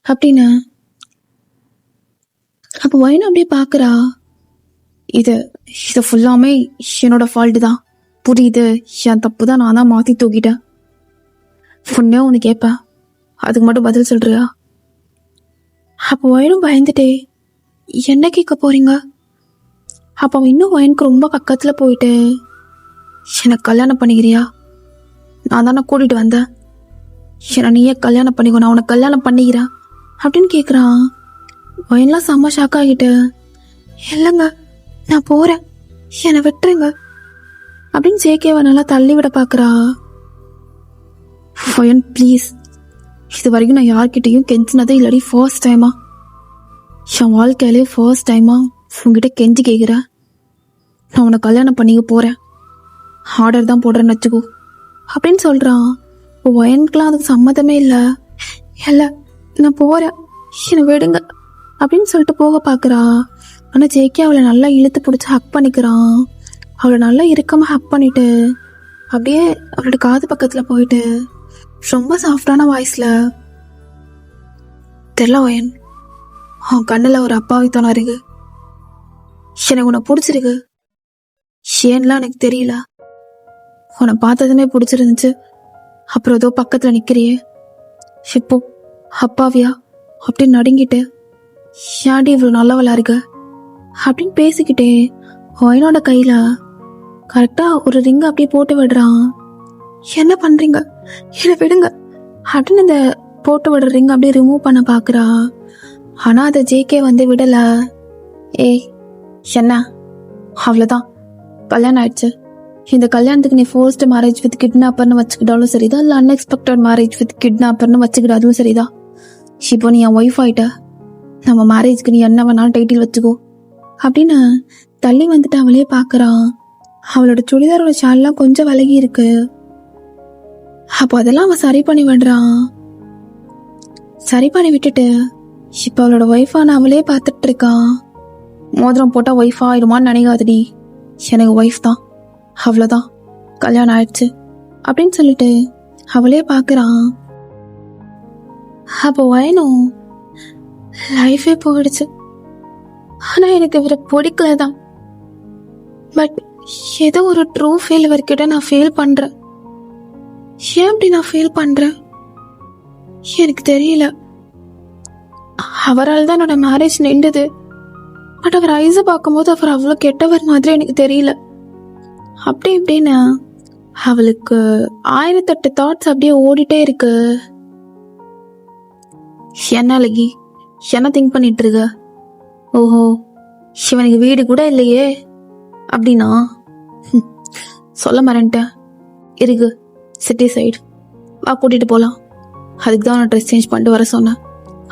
அப்படின்னு. அப்போ ஒயன் அப்படியே பார்க்குறா. இது ஃபுல்லாமே என்னோட ஃபால்ட்டு தான், புரியுது, என் தப்பு தான், நான் தான் மாற்றி தூக்கிட்டேன். உன்னே ஒன்று கேட்பேன், அதுக்கு மட்டும் பதில் சொல்றியா? அப்போ ஒயனும் பயந்துட்டே, என்ன கேட்க போறீங்க? அப்போ அவன் இன்னும் ஒயனுக்கு ரொம்ப பக்கத்தில் போயிட்டு, எனக்கு கல்யாணம் பண்ணிக்கிறியா? நான் தானே கூட்டிகிட்டு வந்தேன், என்னை நீயே கல்யாணம் பண்ணிக்கோ, நான் உனக்கு கல்யாணம் பண்ணிக்கிறேன் அப்படின்னு கேட்குறான். ஒயன்லாம் செம்ம ஷாக் ஆகிட்டு, இல்லைங்க நான் போகிறேன், என்னை விட்டுருங்க அப்படின்னு ஜேகேவை நல்லா தள்ளி விட பார்க்குறா. ஒயன் ப்ளீஸ், இது வரைக்கும் நான் யார்கிட்டையும் கெஞ்சினதே இல்லடி, ஃபர்ஸ்ட் டைமா, என் வாழ்க்கையிலே ஃபர்ஸ்ட் டைமா உங்ககிட்ட கெஞ்சி கேட்குறேன், நான் உன்னை கல்யாணம் பண்ணிக்க போகிறேன், ஆர்டர் தான் போடுறேன்னு வச்சுக்கோ அப்படின்னு சொல்கிறான். இப்போ ஒயனுக்குலாம் அதுக்கு சம்மதமே இல்லை. இல்லை நான் போகிறேன், என்னை விடுங்க அப்படின்னு சொல்லிட்டு போக பார்க்குறா. ஆனால் ஜேகே அவளை நல்லா இழுத்து பிடிச்சி ஹக் பண்ணிக்கிறான். அவளை நல்லா இறுக்கமாக ஹக் பண்ணிட்டு அப்படியே அவளோட காது பக்கத்தில் போயிட்டு ரொம்ப சாஃப்டான வாய்ஸில், தெரியல ஒயன், அவன் கண்ணில் ஒரு அப்பாவித்தனம் இருக்கு, எனக்கு உன்னை பிடிச்சிருக்கு, ஏன்லாம் எனக்கு தெரியல, உன்னை பார்த்ததுமே பிடிச்சிருந்துச்சு, அப்புறம் ஏதோ பக்கத்தில் நிற்கிறியே, இப்போ அப்பாவியா அப்படின்னு நடுங்கிட்டு, ஏன்டி இவ்வளோ நல்லவளா இருக்க அப்படின்னு பேசிக்கிட்டே ஒயனோட கையில் கரெக்டாக ஒரு ரிங் அப்படியே போட்டு விடுறான். என்ன பண்ணுறீங்க, என்னை விடுங்க அப்படின்னு இந்த போட்டு விடுற ரிங் அப்படியே ரிமூவ் பண்ண பார்க்குறா. ஆனால் அதை ஜேகே வந்து விடலை. ஏய் என்ன, அவ்வளோதான், கல்யாணம் ஆயிடுச்சு, இந்த கல்யாணத்துக்கு நீ ஃபோர்ஸ்ட் மேரேஜ் வித் கிட்னாப்பர்னு வச்சுக்கிட்டாலும் சரிதான், இல்லை அன்எக்ஸ்பெக்டட் மேரேஜ் வித் கிட்னாப்பர்னு வச்சுக்கிட்டாலும் சரிதான், இப்போ நீ என் ஒய்ஃப் ஆகிட்ட, நம்ம மேரேஜ்க்கு நீ என்ன வேணாலும் டைட்டில் வச்சுக்கோ அப்படின்னு தள்ளி வந்துட்டு அவளே பார்க்குறான். அவளோட சுடிதாரோட ஷால்லாம் கொஞ்சம் விலகி இருக்கு. அப்போ அதெல்லாம் அவன் சரி பண்ணி விடுறான். சரி பண்ணி விட்டுட்டு இப்போ அவளோட ஒய்ஃபான அவளே பார்த்துட்டு இருக்கான். மோதிரம் போட்டால் ஒய்ஃப் ஆயிடுமான்னு நினைக்காதடி, எனக்கு ஒய்ஃப் தான், அவ்வளோதான், கல்யாணம் ஆயிடுச்சு அப்படின்னு சொல்லிட்டு அவளே பார்க்குறான். அப்போ வயனும் லைஃபே போயிடுச்சு, ஆனால் எனக்கு இவரை பிடிக்கல தான், பட் ஏதோ ஒரு ட்ரூ ஃபீல் இவர்கிட்ட நான் ஃபீல் பண்ணுறேன். ஏன் அப்படி நான் ஃபீல் பண்ணுறேன் எனக்கு தெரியல. அவரால் தான் என்னோட மேரேஜ் நின்றுது, பட் அவர் ஐஸை பார்க்கும்போது அவர் அவ்வளோ கெட்டவர் மாதிரி எனக்கு தெரியல. அப்படி இப்படின்னு அவளுக்கு 1008 தாட்ஸ் அப்படியே ஓடிட்டே இருக்கு. என்ன அழகி, என்ன திங்க் பண்ணிட்டு இருக்க? ஓஹோ, இவனுக்கு வீடு கூட இல்லையே அப்படின்னா? சொல்ல மறந்துட்டேன். இருக்கு, சிட்டி சைடு, வா கூட்டிட்டு போலாம். அதுக்கு தான் நான் ட்ரெஸ் சேஞ்ச் பண்ணிட்டு வர சொன்னேன்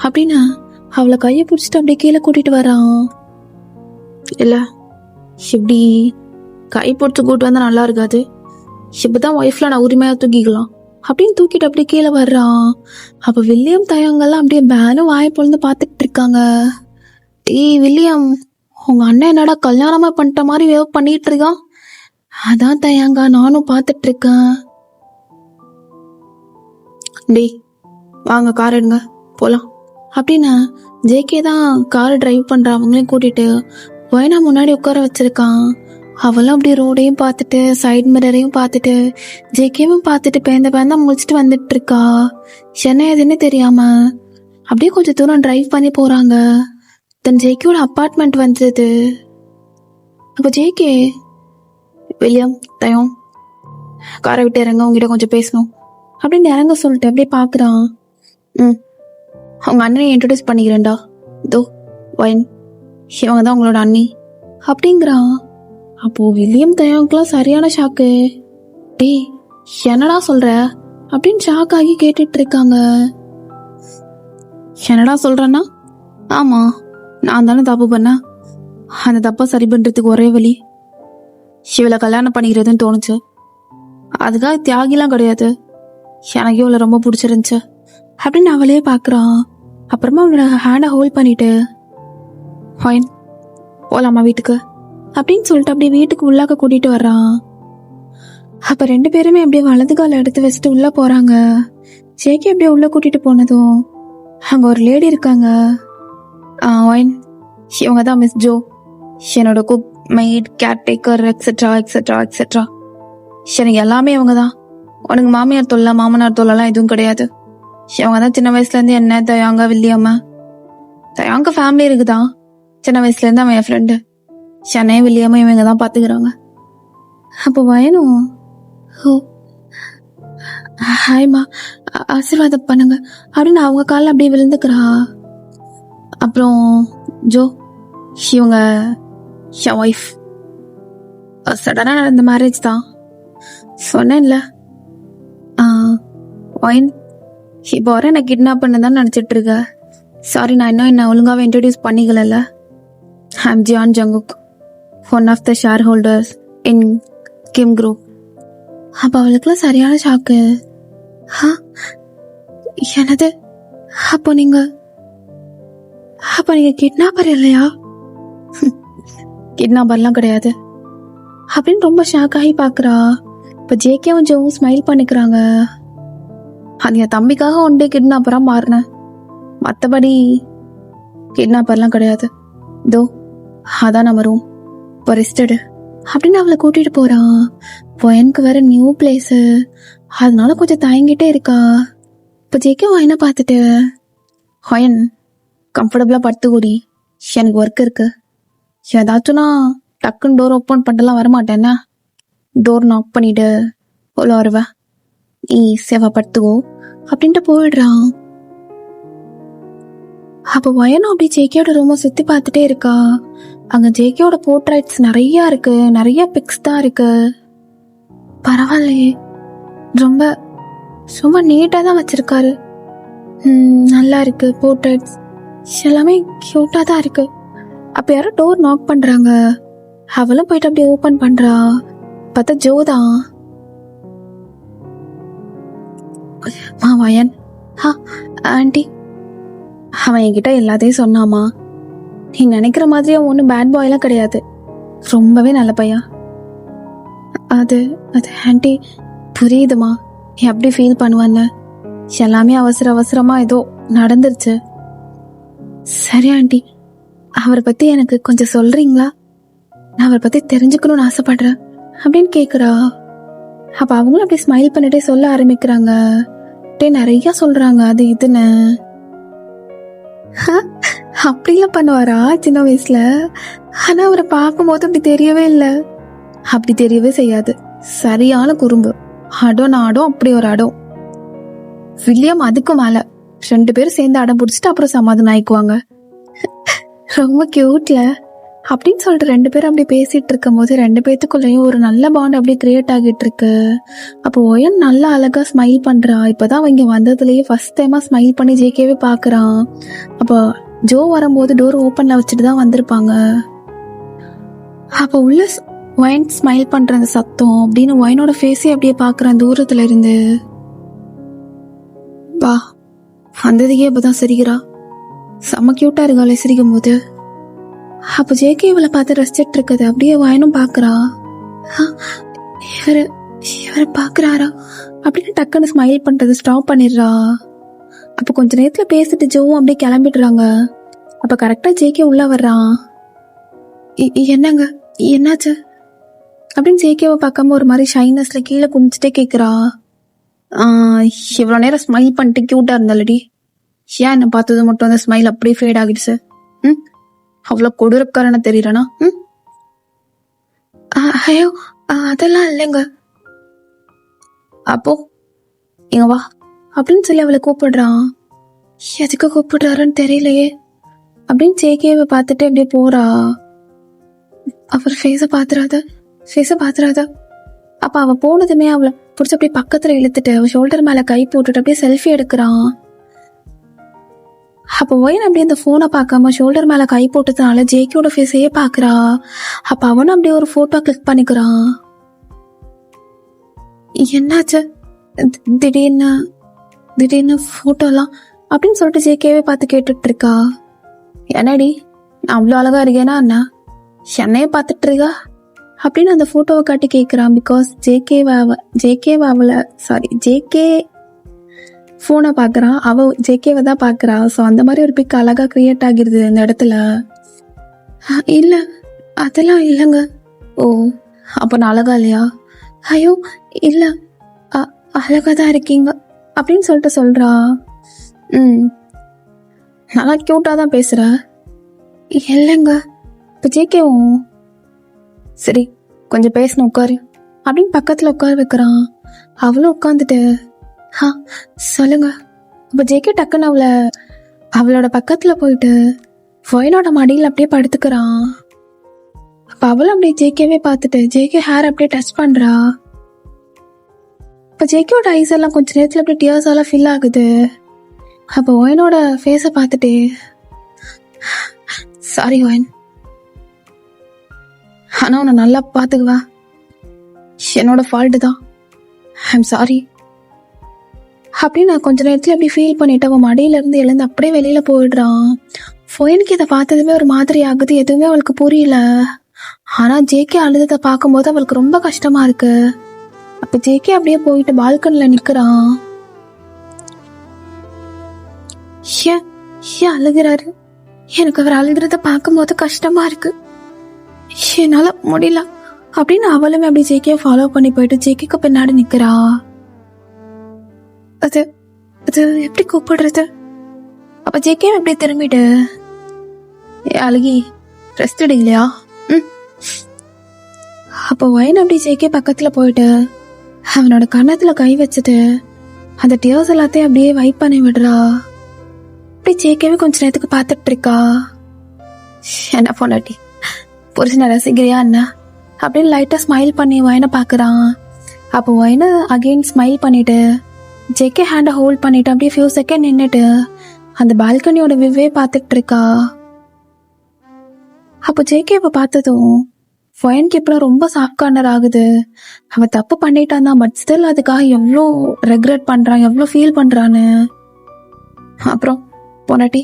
அப்படின்னு அவளை கையை பிடிச்சிட்டு அப்படியே கீழே கூட்டிட்டு வரான். இல்ல, இப்படி கை பிடிச்சி கூட்டு வந்தா நல்லா இருக்காது. இப்பதான் ஒய்ஃப்ல நான் உரிமையா தூக்கிக்கலாம் அப்படின்னு தூக்கிட்டு அப்படியே கீழே வர்றான். அப்ப வில்லியம் தயங்கெல்லாம் அப்படியே பேனும் வாயை பொழுது பார்த்துட்டு இருக்காங்க. ஏய் வில்லியம், உங்க அண்ணன் என்னடா கல்யாணமா பண்ணிட்ட மாதிரி ஏதோ பண்ணிட்டு இருக்கான். அதான் தயங்கா, நானும் பார்த்துட்டு இருக்கேன். டேய் வாங்க கார் எடுங்க போலாம் அப்படின்னு ஜேகே தான் கார் டிரைவ் பண்ற அவங்களையும் கூட்டிட்டு வயனா முன்னாடி உட்கார வச்சிருக்கான். அவளும் அப்படியே ரோடையும் பார்த்துட்டு சைட் மிரரையும் பார்த்துட்டு ஜேகேவும் பார்த்துட்டு பேந்தா முடிச்சுட்டு வந்துட்டு இருக்கா. என்ன எதுன்னு தெரியாம அப்படியே கொஞ்சம் தூரம் டிரைவ் பண்ணி போறாங்க. தன் ஜேகேயோட அப்பார்ட்மெண்ட் வந்தது. அப்போ ஜேகே, வில்லியம் தயம் காரை விட்டு இறங்க, உங்ககிட்ட கொஞ்சம் பேசணும் அப்படின்னு இறங்க சொல்லிட்டு அப்படியே பாக்குறான். அவங்க அண்ணனை இன்ட்ரோடியூஸ் பண்ணிக்கிறேன்டா, தோ ஒயின், இவங்க தான் உங்களோட அண்ணி அப்படிங்கிறான். அப்போ வில்லியம் தயாவுக்குலாம் சரியான ஷாக்கு. டேய் என்னடா சொல்ற அப்படின்னு ஷாக் ஆகி கேட்டுட்டு இருக்காங்க. என்னடா சொல்றேன்னா, ஆமா நான் தானே தப்பு பண்ண, அந்த தப்பை சரி பண்றதுக்கு ஒரே வழி இவளை கல்யாணம் பண்ணிக்கிறதுன்னு தோணுச்சு. அதுக்காக தியாகிலாம் கிடையாது, எனக்கு இவளை ரொம்ப பிடிச்சிருந்துச்சு அப்படின்னு அவளே பாக்குறான். அப்புறமா அவனோட ஹேண்டை ஹோல்ட் பண்ணிட்டு ஃபைன் போலாமா வீட்டுக்கு அப்படின்னு சொல்லிட்டு அப்படியே வீட்டுக்கு உள்ளாக்க கூட்டிட்டு வர்றான். அப்ப 2 பேருமே அப்படியே வலது கால எடுத்து வச்சுட்டு உள்ள போறாங்க. ஜேகே அப்படியே உள்ள கூட்டிட்டு போனதும் அங்க ஒரு லேடி இருக்காங்க. ஒயின், இவங்க தான் மிஸ் ஜோ, என்னோட cook, made, caretaker, etcetera etcetera etcetera. எனக்கு எல்லாமே இவங்க தான். உனக்கு மாமியார் தொல்லை மாமனார் தொல்லைலாம் எதுவும் கிடையாது. இவங்க தான் சின்ன வயசுல இருந்து என்ன தயாங்க வில்லியம்மா, தயாங்க ஃபேமிலி இருக்குதான். சின்ன வயசுல இருந்து அவன் என் ஃப்ரெண்டு. சென்னை வில்லியம்மா இவங்க தான் பாத்துக்கிறாங்க. அப்போ வயனும், ஓ ஹாய்மா, ஆசீர்வாதம் பண்ணுங்க அப்படின்னு அவங்க காலில் அப்படியே விழுந்துக்கிறா. அப்புறம் ஜோ, இவங்க என் ஒய்ஃப். சடனா நடந்த மேரேஜ் தான், சொன்னேன்ல. ஒயின், இப்போ வர என்னை கிட்னாப் பண்ணதான் நினைச்சிட்டு இருக்க. சாரி, நான் இன்னும் என்ன ஒழுங்காவே இன்ட்ரோடியூஸ் பண்ணிக்கல. I'm Jeon Jungkook, one of the shareholders in Kim group. அப்ப அவளுக்குலாம் சரியான ஷாக்கு. என்னது, அப்போ நீங்க கிட்னாப்பர் இல்லையா? கிட்னாப்பர்லாம் கிடையாது அப்படின்னு ரொம்ப ஷாக் ஆகி பாக்குறா. இப்ப ஜேகேவும் ஜோவும் ஸ்மைல் பண்ணிக்கிறாங்க. அது என் தம்பிக்காக ஒன் டே கிட்னாப்பரா மாறினேன், மற்றபடி கிட்னாப்பர்லாம் கிடையாது. தோ அதான் நம்ம ரூம், இப்போ ரெஸ்டடு அப்படின்னு அவளை கூட்டிட்டு போறான். எனக்கு வேற நியூ பிளேஸு, அதனால கொஞ்சம் தயங்கிட்டே இருக்கா. இப்போ ஜேகே ஒயனை பார்த்துட்டு, ஒயன் கம்ஃபர்டபுளா படுத்துக்கூடி, எனக்கு ஒர்க் இருக்கு. ஏதாச்சும்னா டக்குன்னு டோர் ஓப்பன் பண்ணிட்டுலாம் வரமாட்டேன்னா, டோர் நாக் பண்ணிட்டு உள்ள வருவேன், நீ சேவா படுத்துக்கோ அப்படின்ட்டு போயிடுறான். அப்போ வயனும் அப்படி ஜேகேயோட ரூமை சுத்தி பார்த்துட்டே இருக்கா. அங்க ஜேகேயோட போர்ட்ரைட்ஸ் நிறைய இருக்கு, நிறைய பிக்ஸ் தான் இருக்கு. பரவாயில்லையே, ரொம்ப ரொம்ப நீட்டா தான் வச்சிருக்காரு. நல்லா இருக்கு, போர்ட்ரைட்ஸ் எல்லாமே கியூட்டா தான் இருக்கு. அப்ப யாரோ டோர் நாக் பண்றாங்க. அவளும் போயிட்டு அப்படியே ஓபன் பண்றா. பார்த்தா ஜோதான். வயன், ஆண்டி, அவன் என்கிட்ட எல்லாத்தையும் சொன்னாமா. நீ நினைக்கிற மாதிரி அவன் ஒன்றும் பேட் பாய்லாம் கிடையாது, ரொம்பவே நல்ல பையன். அது அது ஆண்டி புரியுதுமா, நீ அப்படி ஃபீல் பண்ணுவான்னு. எல்லாமே அவசர அவசரமா ஏதோ நடந்துருச்சு. சரி ஆண்டி, அவரை பத்தி எனக்கு கொஞ்சம் சொல்றீங்களா? நான் அவரை பத்தி தெரிஞ்சுக்கணும்னு ஆசைப்படுறேன் அப்படின்னு கேக்குறா. அப்ப அவங்களும் அப்படி ஸ்மைல் பண்ணிட்டே சொல்ல ஆரம்பிக்கிறாங்க. நிறைய சொல்றாங்க அது இதுன்னு. அப்படிலாம் பண்ணுவாரா சின்ன வயசுல? ஆனா அவரை பார்க்கும்போது அப்படி தெரியவே இல்லை. அப்படி தெரியவே செய்யாது, சரியான குறும்பு. அடம் நாடும் அப்படி ஒரு அடம். வில்லியம் அதுக்கு மேல. 2 பேரும் சேர்ந்து அடம் பிடிச்சிட்டு அப்புறம் சமாதானம் ஆயிக்குவாங்க. ரொம்ப கியூட்ல அப்படின்னு சொல்லிட்டு ரெண்டு பேரும் அப்படி பேசிட்டு இருக்கும் போது ரெண்டு பேத்துக்குள்ளேயும் ஒரு நல்ல பாண்ட் அப்படியே கிரியேட் ஆகிட்டு இருக்கு. அப்போ ஒயன் நல்லா அழகா ஸ்மைல் பண்றா. இப்பதான் அவங்க வந்ததுலயே ஃபர்ஸ்ட் டைமா ஸ்மைல் பண்ணி ஜேகேவே பாக்குறான். அப்போ ஜோ வரும்போது டோர் ஓப்பன்ல வச்சுட்டு தான் வந்திருப்பாங்க. அப்போ உள்ள ஒயன் ஸ்மைல் பண்ற அந்த சத்தம் அப்படின்னு ஒயனோட ஃபேஸே அப்படியே பாக்குறான் தூரத்துல இருந்து. வா வந்ததுக்கே இப்பதான் சிரிக்கிறா, செம்ம கியூட்டா இருக்காளே சிரிக்கும் போது. அப்ப ஜேகே இவளை பார்த்து ரசிச்சிட்டு இருக்குது. அப்படியே வாயனும் பாக்குறா. இவரை பாக்குறாரா அப்படின்னு டக்குன்னு ஸ்மைல் பண்றது ஸ்டாப் பண்ணிடுறா. அப்ப கொஞ்ச நேரத்துல பேசிட்டு ஜோவும் அப்படியே கிளம்பிடுறாங்க. அப்ப கரெக்டா ஜேகே உள்ள வர்றான். என்னங்க என்னாச்சு அப்படின்னு ஜேகேவை பார்க்காம ஒரு மாதிரி ஷைனஸ்ல கீழே குமிச்சுட்டே கேக்குறா. இவ்வளவு நேரம் ஸ்மைல் பண்ணிட்டு கியூட்டா இருந்தாலடி, ஏன் என்ன பார்த்தது மட்டும் அந்த ஸ்மைல் அப்படியே ஃபேட் ஆகிடுச்சு? அவ்வளவு கொடூரக்காரன தெரியறனா? ஐயோ அதெல்லாம் இல்லைங்க. அப்போ இங்க வா அப்படின்னு சொல்லி அவளை கூப்பிடுறான். எதுக்கு கூப்பிடுறாருன்னு தெரியலையே அப்படின்னு ஜேகேவை பார்த்துட்டு அப்படியே போறா. அவர் ஃபேஸ பாத்துறாத. அப்ப அவ போனதுமே அவளை புடிச்சு அப்படியே பக்கத்துல இழுத்துட்டு அவ ஷோல்டர் மேல கை போட்டுட்டு அப்படியே செல்ஃபி எடுக்கிறான். அப்ப ஒயன் அப்படியே அந்த போனை பார்க்காம ஷோல்டர் மேல கை போட்டதுனால ஜேகேயோட ஃபேஸையே பாக்குறா. அப்ப அவனும் அப்படியே ஒரு போட்டோ கிளிக் பண்ணிக்கிறான். என்னாச்சு திடீர்னு போட்டோலாம் அப்படின்னு சொல்லிட்டு ஜேகேவே பார்த்து கேட்டுட்டு இருக்கா. என்னடி நான் அவ்வளோ அழகா இருக்கேனா அண்ணா, என்னையே பார்த்துட்டு இருக்கா அப்படின்னு அந்த போட்டோவை காட்டி கேட்கிறான். பிகாஸ் ஜேகே போனை பாக்குறான், அவ ஜேகேவை தான் பாக்குறா. ஸோ அந்த மாதிரி ஒரு பிக் அழகா கிரியேட் ஆகிருது இந்த இடத்துல. இல்ல அதெல்லாம் இல்லைங்க. ஓ அப்ப நான் அழகா இல்லையா? ஐயோ இல்ல அழகா தான் இருக்கீங்க அப்படின்னு சொல்லிட்டு சொல்றா. நல்லா கியூட்டா தான் பேசுற. இல்லைங்க. இப்ப ஜேகேவும் சரி கொஞ்சம் பேசணும் உட்காரு அப்படின்னு பக்கத்துல உட்கார வைக்கிறான். அவளும் உட்காந்துட்டு சொல்லுங்க. அப்ப ஜேகே டக்குன்னு அவளோட பக்கத்துல போயிட்டு ஒயனோட மடியில் அப்படியே படுத்துக்கிறான். அப்ப அவளும் அப்படியே ஜேகேவே பார்த்துட்டு ஜேகே ஹேர் அப்படியே டச் பண்றா. இப்ப ஜேகேயோட ஐஸ் எல்லாம் கொஞ்ச நேரத்துல அப்படியே டியர்ஸ் எல்லாம் ஃபில் ஆகுது. அப்ப ஒயனோட ஃபேஸ பார்த்துட்டு சாரி ஒயன், ஆனா உன்னை நல்லா பாத்துக்குவா, என்னோட ஃபால்ட்டு தான், ஐம் சாரி அப்படின்னு நான் கொஞ்ச நேரத்துல அப்படி ஃபீல் பண்ணிட்டு அவன் மடியில இருந்து எழுந்து அப்படியே வெளியில போயிடுறான். ஃபோனுக்கு இதை பார்த்ததுமே ஒரு மாதிரி ஆகுது, எதுவுமே அவளுக்கு புரியல. ஆனா ஜேகே அழுததை பார்க்கும்போது அவளுக்கு ரொம்ப கஷ்டமா இருக்கு. அப்ப ஜேகே அப்படியே போயிட்டு பால்கனில நிக்கிறான். ஏன் அழுகிறாரு? எனக்கு அவர் அழுகிறத பார்க்கும்போது கஷ்டமா இருக்கு, என்னால முடியல அப்படின்னு அவளுமே அப்படி ஜேகே ஃபாலோ பண்ணி போயிட்டு ஜேகேக்கு பின்னாடி நிக்கிறா. அது எப்படி கூப்பிடுறது? அப்ப ஜேகே எப்படி திரும்பிட்டு அழுகி ரெஸ்ட் எடுக்கலையா? அப்ப ஒயன் அப்படி ஜேகே பக்கத்துல போயிட்டு அவனோட கன்னத்துல கை வச்சுட்டு அந்த டியர்ஸ் எல்லாத்தையும் அப்படியே வைப் பண்ணி விடுறா. அப்படி ஜேகேவே கொஞ்ச நேரத்துக்கு பார்த்துட்டு இருக்கா. என்ன பொண்டாட்டி புரிச்சு ரசிக்கிறியா என்ன அப்படின்னு லைட்டா ஸ்மைல் பண்ணி ஒயனை பாக்குறான். அப்போ ஒயனை அகெயின் ஸ்மைல் பண்ணிட்டு ஜேகே ஹேண்டை ஹோல்ட் பண்ணிட்டு அப்படியே ஃபியூ செகண்ட் நின்னுட்டு அந்த பால்கனியோட வியூவே பார்த்துட்டு இருக்கா. அப்போ ஜேகேவை பார்த்ததும் ஒயனுக்கு இப்ப ரொம்ப சாஃப்ட் கார்னர் ஆகுது. அவன் தப்பு பண்ணிட்டான் தான், பட் ஸ்டில் அதுக்காக எவ்வளோ ரெக்ரெட் பண்றான், எவ்வளோ ஃபீல் பண்றான்னு. அப்புறம் பொண்டாட்டி